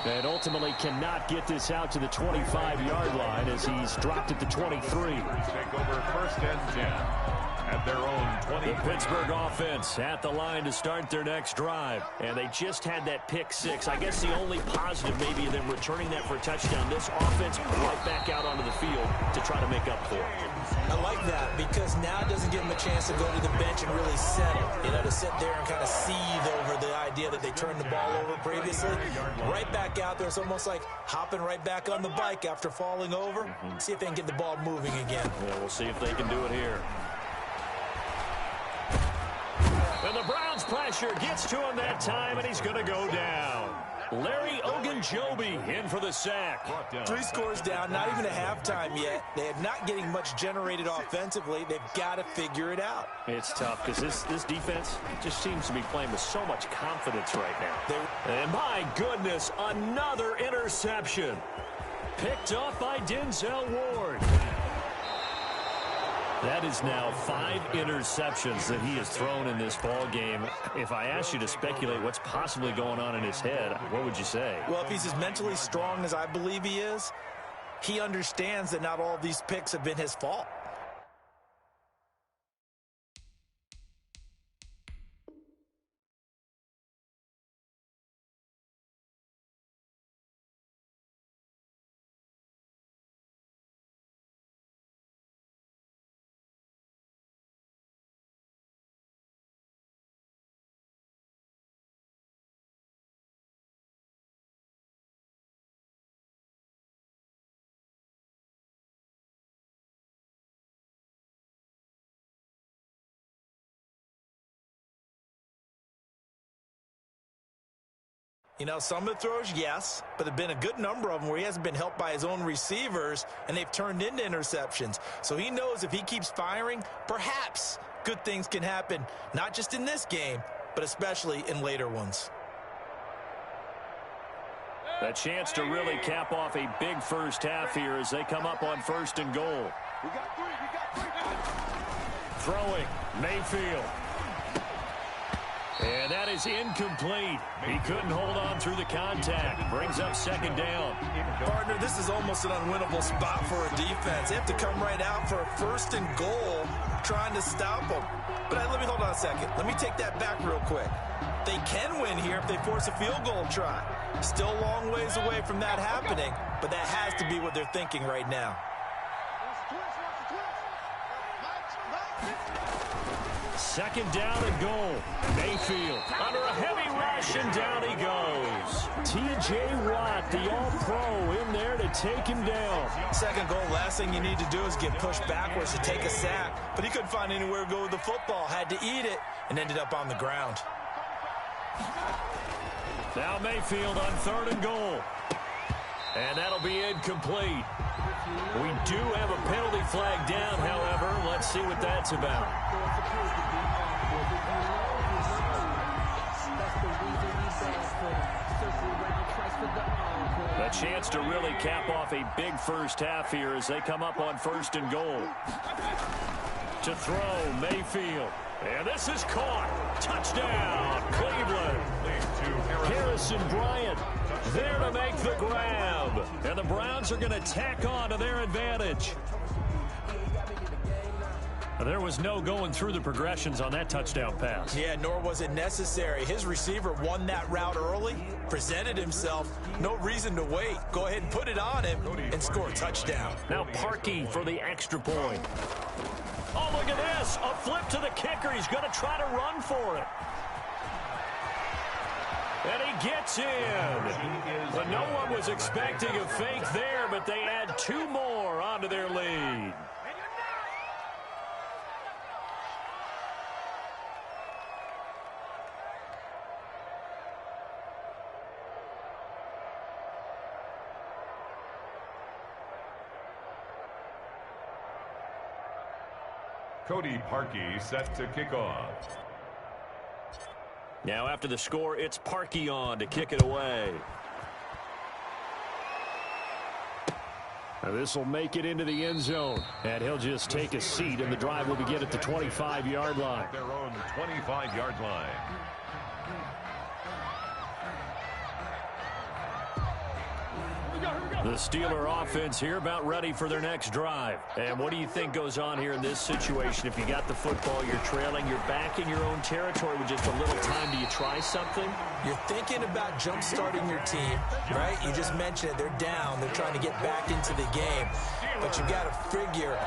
And ultimately cannot get this out to the 25-yard line as he's dropped it to 23. Take over first and 10 at their own 20. The Pittsburgh offense at the line to start their next drive. And they just had that pick six. I guess the only positive maybe of them returning that for a touchdown. This offense right back out onto the field to try to make up for it. I like that because now it doesn't give them a chance to go to the bench and really settle. To sit there and kind of seethe over the idea that they turned the ball over previously. Right back out there. It's almost like hopping right back on the bike after falling over. See if they can get the ball moving again. Yeah, we'll see if they can do it here. And the Browns pressure gets to him that time, and he's going to go down. Larry Ogunjobi in for the sack. 3 scores down, not even a halftime yet. They are not getting much generated offensively. They've got to figure it out. It's tough because this defense just seems to be playing with so much confidence right now. And my goodness, another interception. Picked off by Denzel Ward. That is now 5 interceptions that he has thrown in this ball game. If I asked you to speculate what's possibly going on in his head, what would you say? Well, if he's as mentally strong as I believe he is, he understands that not all of these picks have been his fault. Some of the throws, yes, but there have been a good number of them where he hasn't been helped by his own receivers, and they've turned into interceptions. So he knows if he keeps firing, perhaps good things can happen, not just in this game, but especially in later ones. A chance to really cap off a big first half here as they come up on 1st and goal. We got three. Throwing, Mayfield. And that is incomplete. He couldn't hold on through the contact. Brings up 2nd down. Partner, this is almost an unwinnable spot for a defense. They have to come right out for a 1st and goal trying to stop them. But let me hold on a second. Let me take that back real quick. They can win here if they force a field goal try. Still a long ways away from that happening, but that has to be what they're thinking right now. 2nd down and goal. Mayfield under a heavy rush, and down he goes. T.J. Watt, the all-pro, in there to take him down. 2nd goal, last thing you need to do is get pushed backwards to take a sack. But he couldn't find anywhere to go with the football. Had to eat it and ended up on the ground. Now Mayfield on 3rd and goal. And that'll be incomplete. We do have a penalty flag down, however. Let's see what that's about. A chance to really cap off a big first half here as they come up on 1st and goal. To throw, Mayfield. And this is caught. Touchdown, Cleveland. Harrison Bryant there to make the grab. And the Browns are going to tack on to their advantage. There was no going through the progressions on that touchdown pass. Yeah, nor was it necessary. His receiver won that route early, presented himself. No reason to wait. Go ahead and put it on him and score a touchdown. Now Parkey for the extra point. Oh, look at this. A flip to the kicker. He's going to try to run for it. And he gets in. But no one was expecting a fake there, but they add 2 more onto their lead. Cody Parkey set to kick off. Now after the score, it's Parkey on to kick it away. This will make it into the end zone. And he'll just take a seat, and the drive will begin at the 25-yard line. Their own 25-yard line. The Steeler offense here about ready for their next drive. And what do you think goes on here in this situation? If you got the football, you're trailing, you're back in your own territory with just a little time. Do you try something? You're thinking about jump-starting your team, right? You just mentioned it. They're down. They're trying to get back into the game. But you got to figure...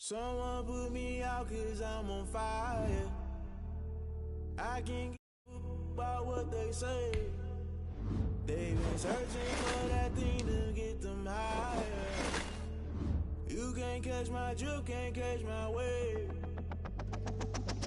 Someone put me out 'cause I'm on fire. I can't give a about what they say. They've been searching for that thing to get them higher. You can't catch my drift, can't catch my wave.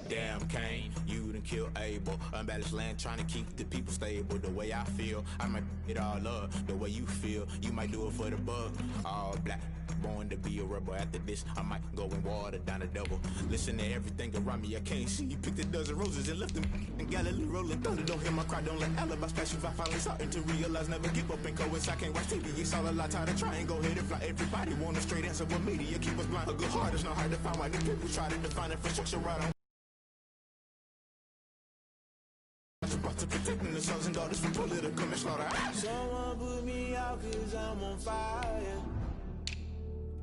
Damn, Kane, you done killed Abel. Unbalanced land, trying to keep the people stable. The way I feel, I might it all up. The way you feel, you might do it for the buck. All black, born to be a rebel. After this, I might go and water down the devil. Listen to everything around me, I can't see. You picked a dozen roses and left them in Galilee rolling thunder. Don't hear my cry, don't let alibis pass you. I finally starting to realize, never give up and coincide. I can't watch TV, it's all a lot. Tired of trying, go ahead and fly. Everybody want a straight answer, but media keep us blind. A good heart is not hard to find. Why the people try to define infrastructure right on. To protecting the sons and daughters from political slaughter. Someone put me out 'cause I'm on fire.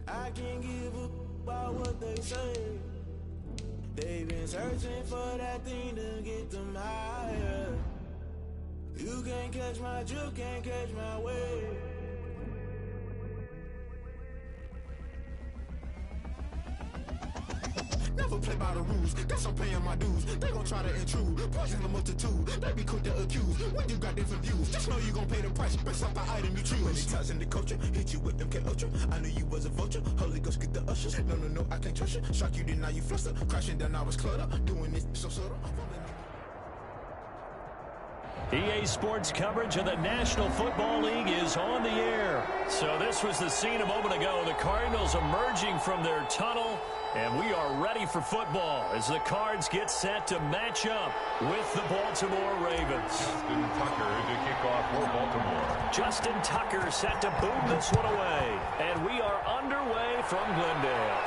I can't give a about what they say. They've been searching for that thing to get them higher. You can't catch my drift, can't catch my wave. Never play by the rules, that's I'm paying my dues. They gon' try to intrude, poison the multitude. They be quick to accuse, when you got different views. Just know you gon' pay the price, based off the item you choose. Many times in the culture, hit you with them MK Ultra. I knew you was a vulture, Holy Ghost get the ushers. No, I can't trust you. Shock you, then now you fluster. Crashing down, I was cluttered. Doing this so subtle. EA Sports coverage of the National Football League is on the air. So this was the scene a moment ago. The Cardinals emerging from their tunnel, and we are ready for football as the Cards get set to match up with the Baltimore Ravens. Justin Tucker to kick off for Baltimore. Justin Tucker set to boom this one away, and we are underway from Glendale.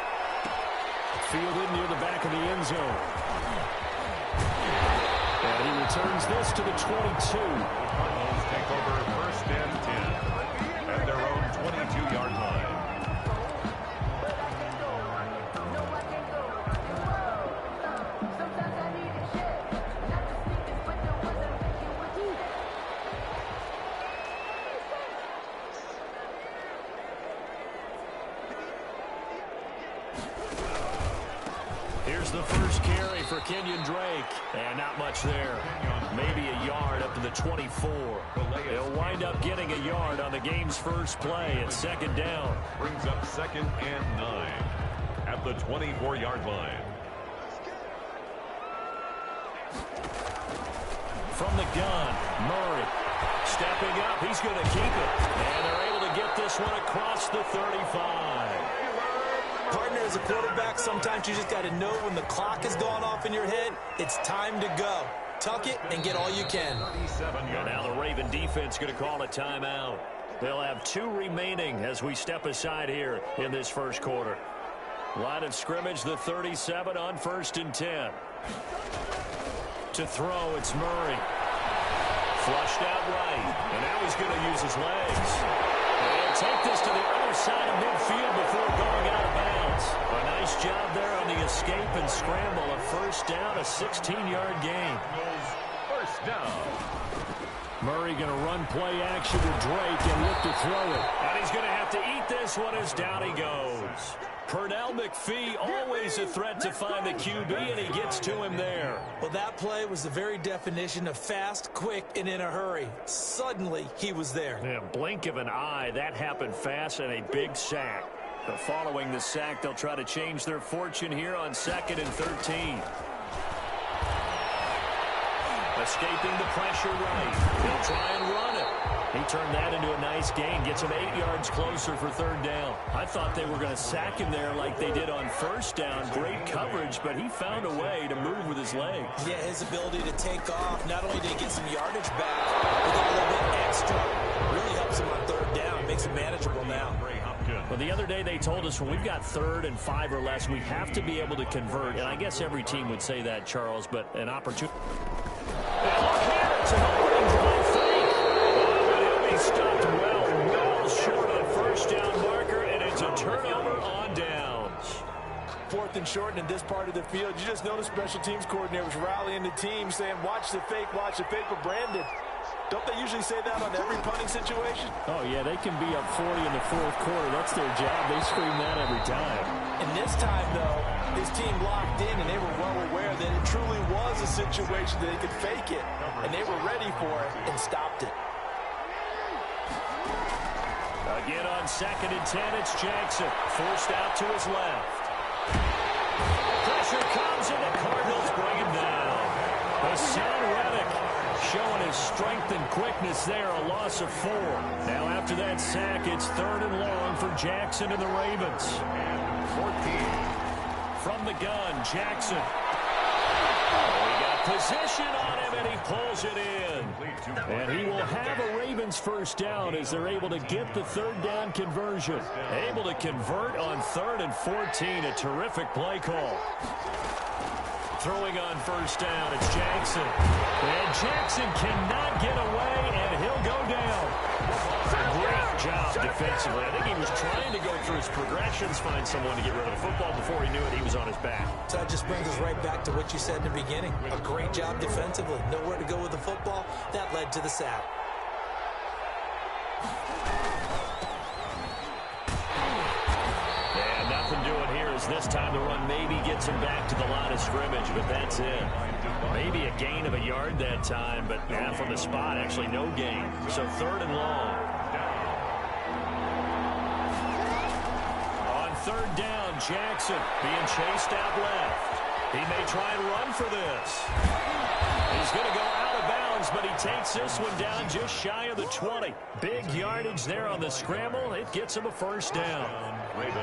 Fielded near the back of the end zone. And he returns this to the 22. The Cardinals take over first and 10 at their own 22-yard line. Here's the first carry for Kenyon Drake. And not much there. Maybe a yard up to the 24. He'll wind up getting a yard on the game's first play at second down. Brings up second and 9 at the 24-yard line. From the gun, Murray stepping up. He's going to keep it. And they're able to get this one across the 35. Partner, as a quarterback, sometimes you just got to know when the clock has gone off in your head, it's time to go. Tuck it and get all you can. And now the Raven defense going to call a timeout. They'll have 2 remaining as we step aside here in this first quarter. Line of scrimmage, the 37 on first and 10. To throw, it's Murray. Flushed out right. And now he's going to use his legs. And he'll take this to the other side of midfield before going out of bounds. A nice job there on the escape and scramble. A first down, a 16-yard gain. First down. Murray going to run play action to Drake and look to throw it. And he's going to have to eat this one as down he goes. Pernell McPhee, always a threat to find the QB, and he gets to him there. Well, that play was the very definition of fast, quick, and in a hurry. Suddenly, he was there. Yeah, blink of an eye, that happened fast, and a big sack. But following the sack, they'll try to change their fortune here on 2nd and 13. Escaping the pressure right. He'll try and run it. He turned that into a nice gain. Gets him 8 yards closer for third down. I thought they were going to sack him there like they did on first down. Great coverage, but he found a way to move with his legs. Yeah, his ability to take off. Not only did he get some yardage back, but got a little bit extra. Really helps him on third down. Makes it manageable now. Well, the other day they told us when we've got 3rd and 5 or less, we have to be able to convert. And I guess every team would say that, Charles, but an opportunity. And look here, it's an opening drive fake. But he'll be stopped well short of the first down marker, and it's a turnover on downs. 4th and short, and in this part of the field, you just notice special teams coordinators rallying the team, saying, watch the fake for Brandon. Don't they usually say that on every punting situation? Oh, yeah, they can be up 40 in the 4th quarter. That's their job. They scream that every time. And this time, though, his team locked in, and they were well aware that it truly was a situation that they could fake it, and they were ready for it and stopped it. Again on 2nd and 10, it's Jackson. Forced out to his left. Pressure comes, and the Cardinals bring him down. Hassan Reddick showing his strength and quickness there, a loss of 4. Now after that sack, it's 3rd and long for Jackson and the Ravens. 14. From the gun, Jackson. Oh, he got position on him, and he pulls it in. And he will have a Ravens first down as they're able to get the 3rd down conversion. Able to convert on 3rd and 14, a terrific play call. Throwing on first down, it's Jackson. And Jackson cannot get away, and he'll go down. Great job defensively. I think he was trying to go through his progressions, find someone to get rid of the football. Before he knew it, he was on his back. So that just brings us right back to what you said in the beginning. A great job defensively. Nowhere to go with the football. That led to the sack. And nothing doing here as this time the run maybe gets him back to the line of scrimmage, but that's it. Maybe a gain of a yard that time, but from the spot, actually no gain. So 3rd and long. On 3rd down, Jackson being chased out left. He may try and run for this. He's going to go out of bounds, but he takes this one down just shy of the 20. Big yardage there on the scramble. It gets him a first down. Ravens.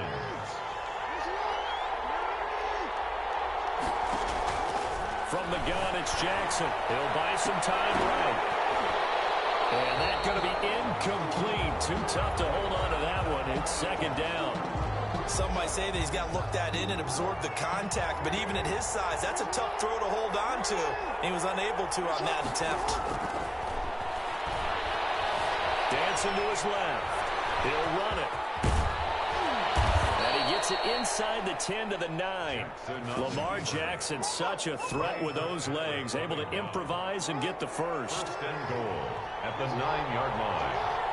From the gun, it's Jackson. He'll buy some time right. And that's going to be incomplete. Too tough to hold on to that one. It's 2nd down. Some might say that he's got to look that in and absorb the contact, but even at his size, that's a tough throw to hold on to. He was unable to on that attempt. Dancing to his left. He'll run it. And he gets it inside the 10 to the 9. Lamar Jackson, such a threat with those legs, able to improvise and get the first. First and goal at the 9-yard line.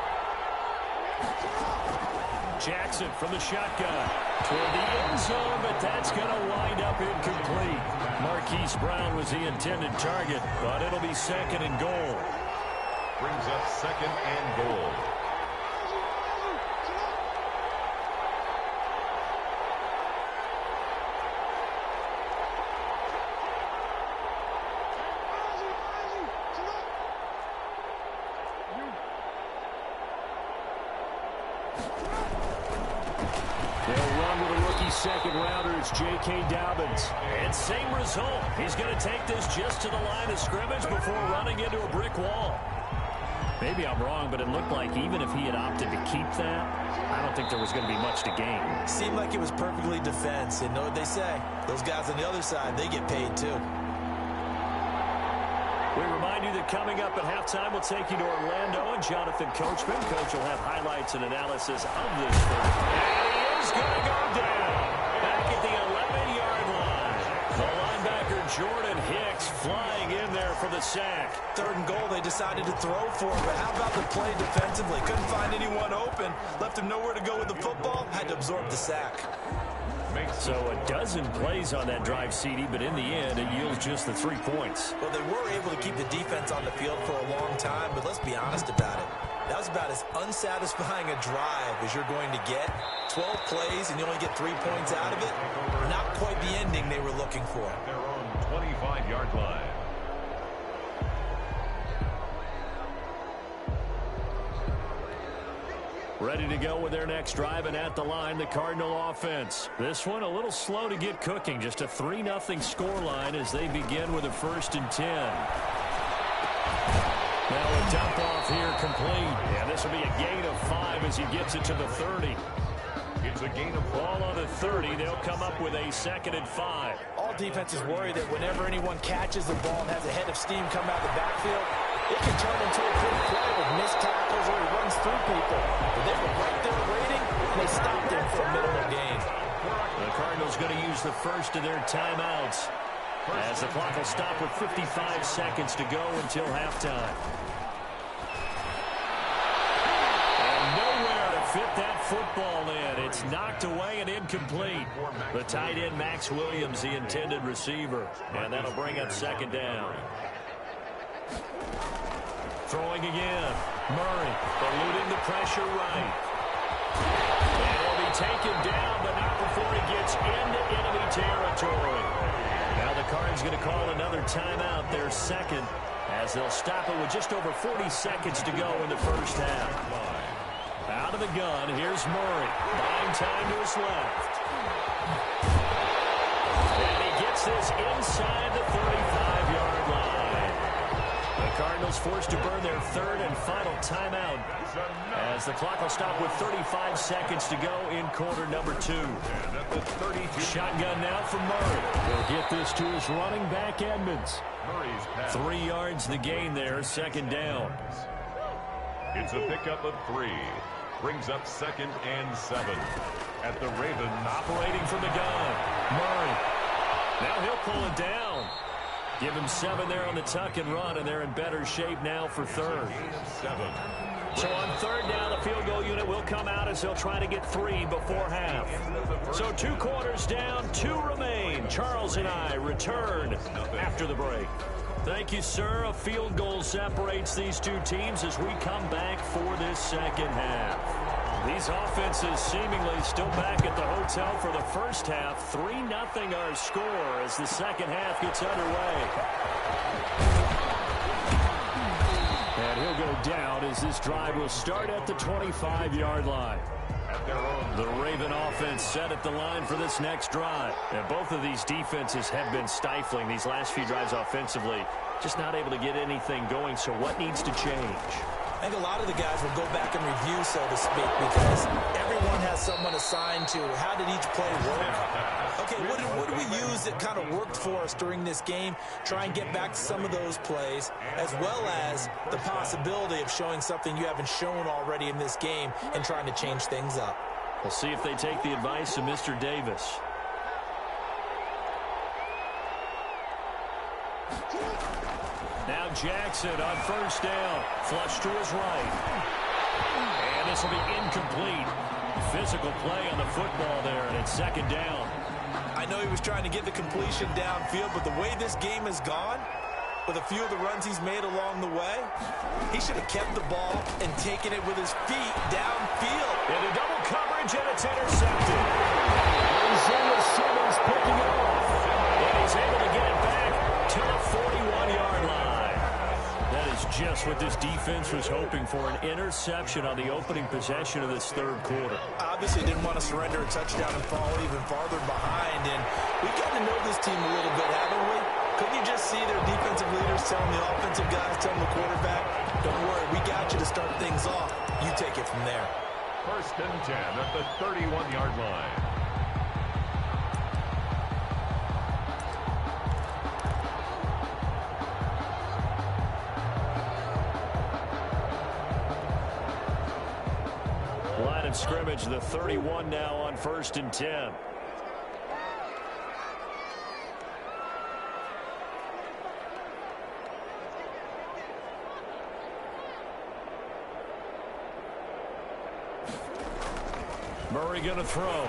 Jackson from the shotgun toward the end zone, but that's going to wind up incomplete. Marquise Brown was the intended target, but it'll be second and goal. Brings up second and goal. Second-rounder, it's J.K. Dobbins. And same result. He's going to take this just to the line of scrimmage before running into a brick wall. Maybe I'm wrong, but it looked like even if he had opted to keep that, I don't think there was going to be much to gain. Seemed like it was perfectly defense. And know what they say? Those guys on the other side, they get paid too. We remind you that coming up at halftime, we'll take you to Orlando and Jonathan Coachman. Coach will have highlights and analysis of this thing. And he is going to go down. Back at the 11-yard line. The linebacker Jordan Hicks flying in there for the sack. Third and goal, they decided to throw for it, but how about the play defensively? Couldn't find anyone open. Left him nowhere to go with the football. Had to absorb the sack. So a dozen plays on that drive, CD, but in the end, it yields just the 3 points. Well, they were able to keep the defense on the field for a long time, but let's be honest about it. That was about as unsatisfying a drive as you're going to get. 12 plays and you only get 3 points out of it. Not quite the ending they were looking for. Their own 25-yard line. Ready to go with their next drive, and at the line, the Cardinal offense. This one a little slow to get cooking. Just a 3-0 scoreline as they begin with a 1st and 10. Now a dump off here complete. And this will be a gain of 5 as he gets it to the 30. It's a gain of ball on the 30. They'll come up with a 2nd and 5. All defenses worry that whenever anyone catches the ball and has a head of steam come out the backfield, it can turn into a quick play with missed tackles or he runs through people. But they were right there waiting, and they stopped him for a minimal gain. The Cardinals going to use the first of their timeouts as the clock will stop with 55 seconds to go until halftime. And nowhere to fit that football in. It's knocked away and incomplete. The tight end, Max Williams, the intended receiver. And that'll bring up 2nd down. Throwing again. Murray eluding the pressure right. And he'll be taken down, but not before he gets into enemy territory. Now the Cards going to call another timeout, their 2nd, as they'll stop it with just over 40 seconds to go in the first half. Out of the gun, here's Murray. Buying time to his left. And he gets this inside the 35-yard line. The Cardinals forced to burn their 3rd and final timeout as the clock will stop with 35 seconds to go in quarter number 2. Shotgun now for Murray. He'll get this to his running back, Edmonds. 3 yards the gain there, 2nd down. It's a pickup of 3. Brings up 2nd and 7 at the Raven. Operating from the gun. Murray. Now he'll pull it down. Give him 7 there on the tuck and run, and they're in better shape now for 3rd. 7. So on 3rd down, the field goal unit will come out as they'll try to get 3 before half. So 2 quarters down, 2 remain. Charles and I return after the break. Thank you, sir. A field goal separates these 2 teams as we come back for this 2nd half. These offenses seemingly still back at the hotel for the first half. 3-0 our score as the 2nd half gets underway. And he'll go down as this drive will start at the 25-yard line. The Raven offense set at the line for this next drive. And both of these defenses have been stifling these last few drives offensively. Just not able to get anything going, so what needs to change? I think a lot of the guys will go back and review, so to speak, because everyone has someone assigned to how did each play work. Okay, what do we use that kind of worked for us during this game? Try and get back to some of those plays, as well as the possibility of showing something you haven't shown already in this game and trying to change things up. We'll see if they take the advice of Mr. Davis. Now Jackson on first down. Flush to his right. And this will be incomplete. Physical play on the football there, and it's second down. I know he was trying to get the completion downfield, but the way this game has gone, with a few of the runs he's made along the way, he should have kept the ball and taken it with his feet downfield. Into double coverage, and it's intercepted. Isaiah Simmons picking it off. And he's able to get it back to the 41-yard line. That is just what this defense was hoping for, an interception on the opening possession of this third quarter. Obviously didn't want to surrender a touchdown and fall even farther behind, and we've gotten to know this team a little bit, haven't we? Couldn't you just see their defensive leaders telling the offensive guys, telling the quarterback, don't worry, we got you to start things off. You take it from there. First and 10 at the 31-yard line. Line of scrimmage, the 31 now on first and 10. Murray going to throw.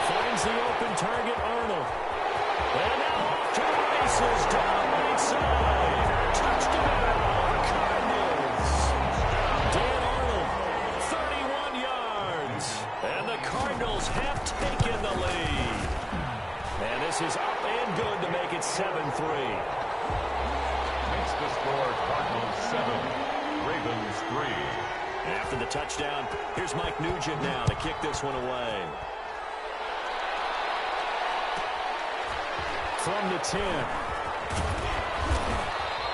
Finds the open target, Arnold. And now off to the races, down right side. Touchdown, Cardinals. Dan Arnold, 31 yards. And the Cardinals have taken the lead. And this is up and good to make it 7-3. Makes the score Cardinals 7, Ravens 3. After the touchdown, here's Mike Nugent now to kick this one away. From the 10.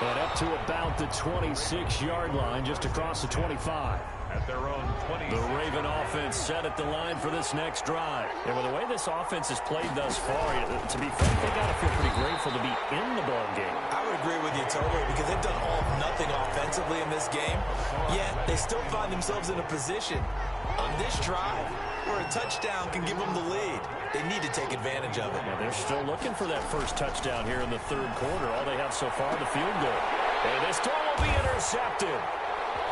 And up to about the 26-yard line, just across the 25. At their own 20. The Raven offense set at the line for this next drive. And with the way this offense has played thus far, to be frank, they got to feel pretty grateful to be in the ball game. I would agree with you totally, because they've done all nothing offensively in this game, yet they still find themselves in a position on this drive where a touchdown can give them the lead. They need to take advantage of it. Yeah, they're still looking for that first touchdown here in the third quarter. All they have so far, the field goal. And this throw will be intercepted.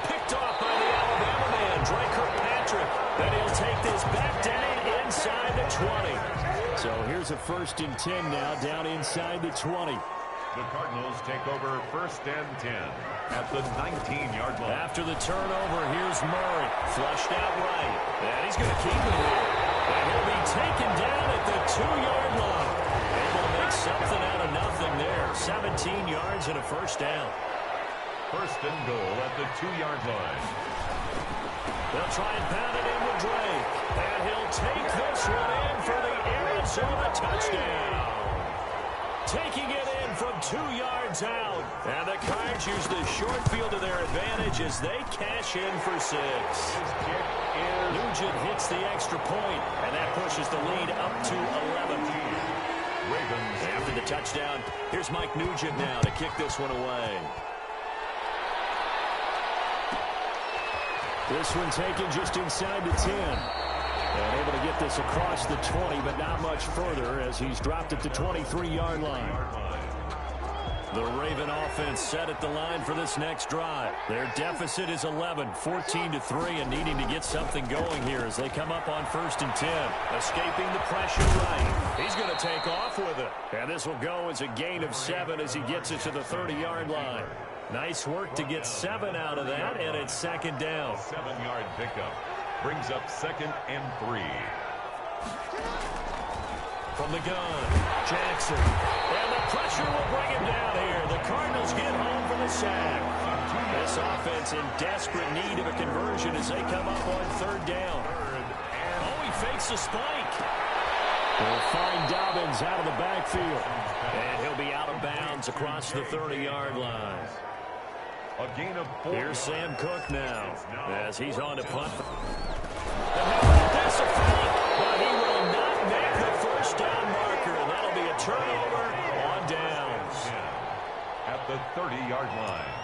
Picked off by the Alabama man, Dre Kirkpatrick. Then he'll take this back down inside the 20. So here's a first and 10 now, down inside the 20. The Cardinals take over first and 10 at the 19-yard line. After the turnover, here's Murray. Flushed out right. And he's going to keep it here. And he'll be taken down at the 2-yard line. Able to make something out of nothing there. 17 yards and a first down. First and goal at the 2-yard line. They'll try and pound it in with Drake. And he'll take this one in for the Arizona touchdown. Taking it in from 2 yards out. And the Cards use the short field to their advantage as they cash in for 6. Nugent hits the extra point, and that pushes the lead up to 11. Ravens. After the touchdown, here's Mike Nugent now to kick this one away. This one taken just inside the 10. And able to get this across the 20, but not much further as he's dropped at the 23-yard line. The Raven offense set at the line for this next drive. Their deficit is 11, 14-3, and needing to get something going here as they come up on first and 10. Escaping the pressure right. He's going to take off with it. And this will go as a gain of 7 as he gets it to the 30-yard line. Nice work to get 7 out of that, and it's second down. 7-yard pickup brings up second and 3. From the gun, Jackson. And the pressure will bring him down here. The Cardinals get home for the sack. This offense in desperate need of a conversion as they come up on third down. Oh, he fakes a spike. They'll find Dobbins out of the backfield. And he'll be out of bounds across the 30-yard line. A gain of 4. Here's Sam Cook now as he's on to punt. That's a fake, but he will not make the first down marker, and that'll be a turnover on downs. At the 30-yard line.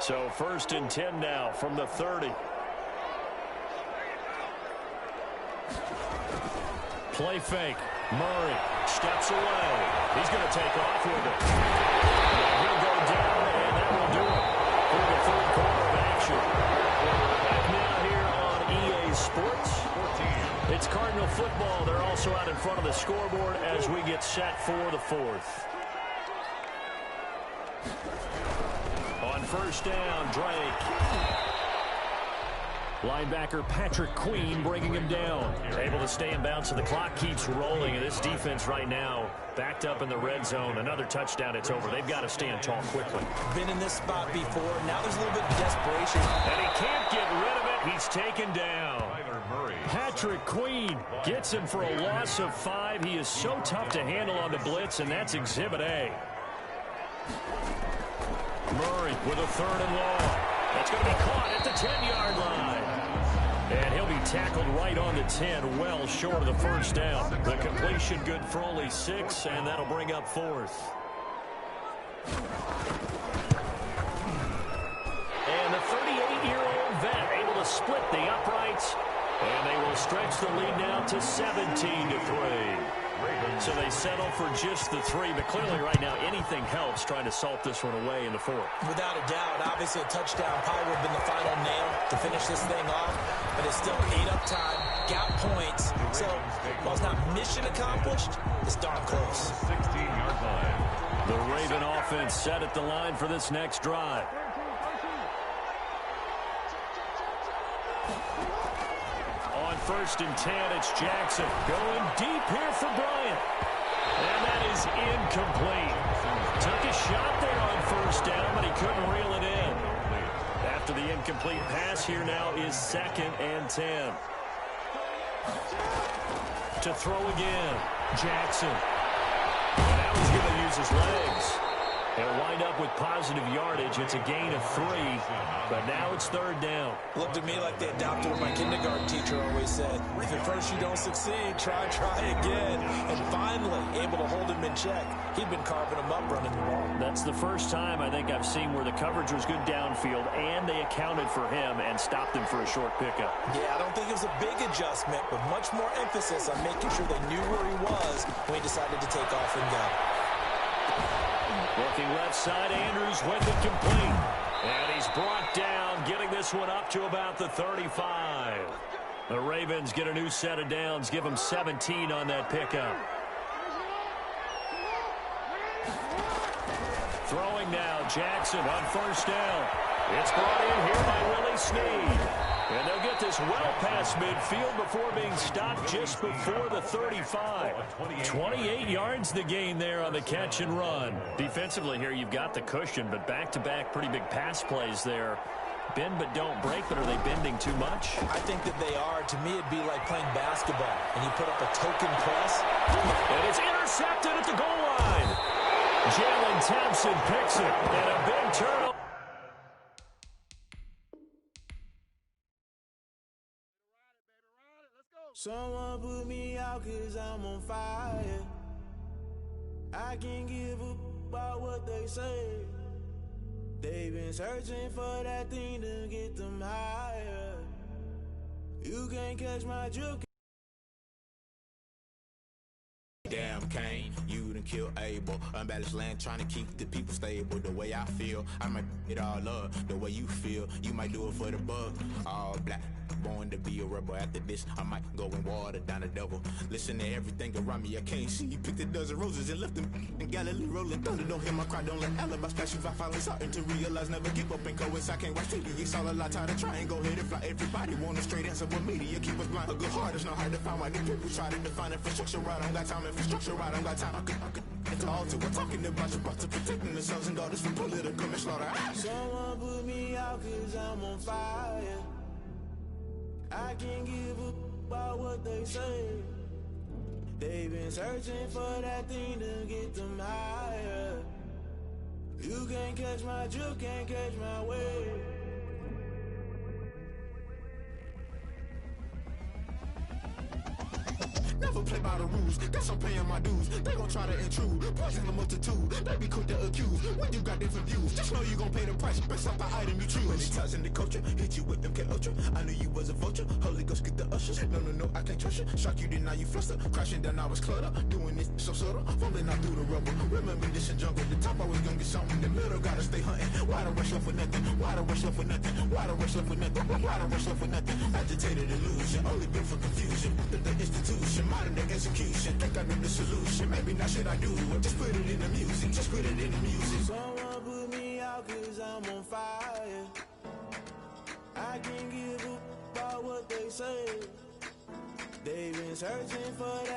So 1st and 10 now from the 30. Play fake. Murray steps away. He's going to take off with it. And he'll go down, and that will do it for the 3rd quarter of action. Back now here on EA Sports. 14. It's Cardinal football. They're also out in front of the scoreboard as we get set for the 4th. On 1st down, Drake. Linebacker Patrick Queen bringing him down. Able to stay in bounds, so the clock keeps rolling. And this defense right now backed up in the red zone. Another touchdown, it's over. They've got to stand tall quickly. Been in this spot before. Now there's a little bit of desperation. And he can't get rid of it. He's taken down. Patrick Queen gets him for a loss of 5. He is so tough to handle on the blitz, and that's Exhibit A. Murray with a 3rd and long. That's going to be caught at the 10-yard line. And he'll be tackled right on the 10, well short of the first down. The completion good for only 6, and that'll bring up 4th. And the 38-year-old vet able to split the uprights, and they will stretch the lead now to 17-3. So they settle for just the 3, but clearly right now anything helps trying to salt this one away in the 4th. Without a doubt, obviously a touchdown probably would have been the final nail to finish this thing off, but it's still ate-up time, got points, so while it's not mission accomplished, it's darn close. 16-yard line. The Raven offense set at the line for this next drive. On 1st and 10, it's Jackson going deep here for Bryant. And that is incomplete. Took a shot there on 1st down, but he couldn't reel it in. After the incomplete pass, here now is 2nd and 10. To throw again, Jackson. And now he's going to use his legs. He'll wind up with positive yardage. It's a gain of 3, but now it's 3rd down. Looked to me like they adopted what my kindergarten teacher always said. If at first you don't succeed, try again. And finally, able to hold him in check. He'd been carving him up running the ball. That's the first time I think I've seen where the coverage was good downfield, and they accounted for him and stopped him for a short pickup. Yeah, I don't think it was a big adjustment, but much more emphasis on making sure they knew where he was when he decided to take off and go. Looking left side, Andrews with it complete. And he's brought down, getting this one up to about the 35. The Ravens get a new set of downs, give them 17 on that pickup. Throwing now, Jackson on 1st down. It's brought in here by Willie Snead. And they'll get this well past midfield before being stopped just before the 35. 28 yards the gain there on the catch and run. Defensively here, you've got the cushion, but back-to-back pretty big pass plays there. Bend but don't break, but are they bending too much? I think that they are. To me, it'd be like playing basketball, and you put up a token press. And it's intercepted at the goal line. Jalen Thompson picks it, and a big turnover. Someone put me out 'cause I'm on fire. I can't give up about what they say. They've been searching for that thing to get them higher. You can't catch my juke. Damn Kane, you done killed Abel. Unbalanced land trying to keep the people stable. The way I feel, I might it all up. The way you feel, you might do it for the buck. All black, born to be a rebel. After this, I might go and water down the devil. Listen to everything around me, I can't see. Picked a dozen roses and left them in Galilee rolling thunder. Don't hear my cry, don't let alibis flash. If I finally starting to realize, never give up and go. I can't watch TV, it's all a lot. Tired of trying, go ahead and fly. Everybody want a straight answer, but media keep us blind. A good heart is not hard to find. Why these people try to define infrastructure right? I don't got time. Infrastructure right, I don't got time. I could it's all to we're talking about to protecting the sons and daughters from political slaughter. Someone put me out 'cause I'm on fire. I can't give up about what they say. They've been searching for that thing to get them higher. You can't catch my drift, can't catch my wave. Never play by the rules, guess I'm paying my dues. They gon' try to intrude, poison the multitude. They be quick to accuse, when you got different views. Just know you gon' pay the price, based off the item you choose. Many times in the culture, hit you with MK Ultra. I knew you was a vulture, Holy Ghost get the ushers. No, I can't trust you. Shock you, then now you fluster. Crashing down, I was clutter. Doing this so subtle, fumbling out through the rubble. Remember this in jungle, the top always gonna get something. The middle gotta stay hunting. Why the rush left for nothing? Why the rush left for nothing? Why the rush left for nothing? Why the rush left for nothing? Agitated illusion, only built for confusion. The institution, modern day execution. Think I know the solution. Maybe not shit I do. Just put it in the music. Just put it in the music. Someone put me out cause I'm on fire. I can't give a about what they say. They've been searching for that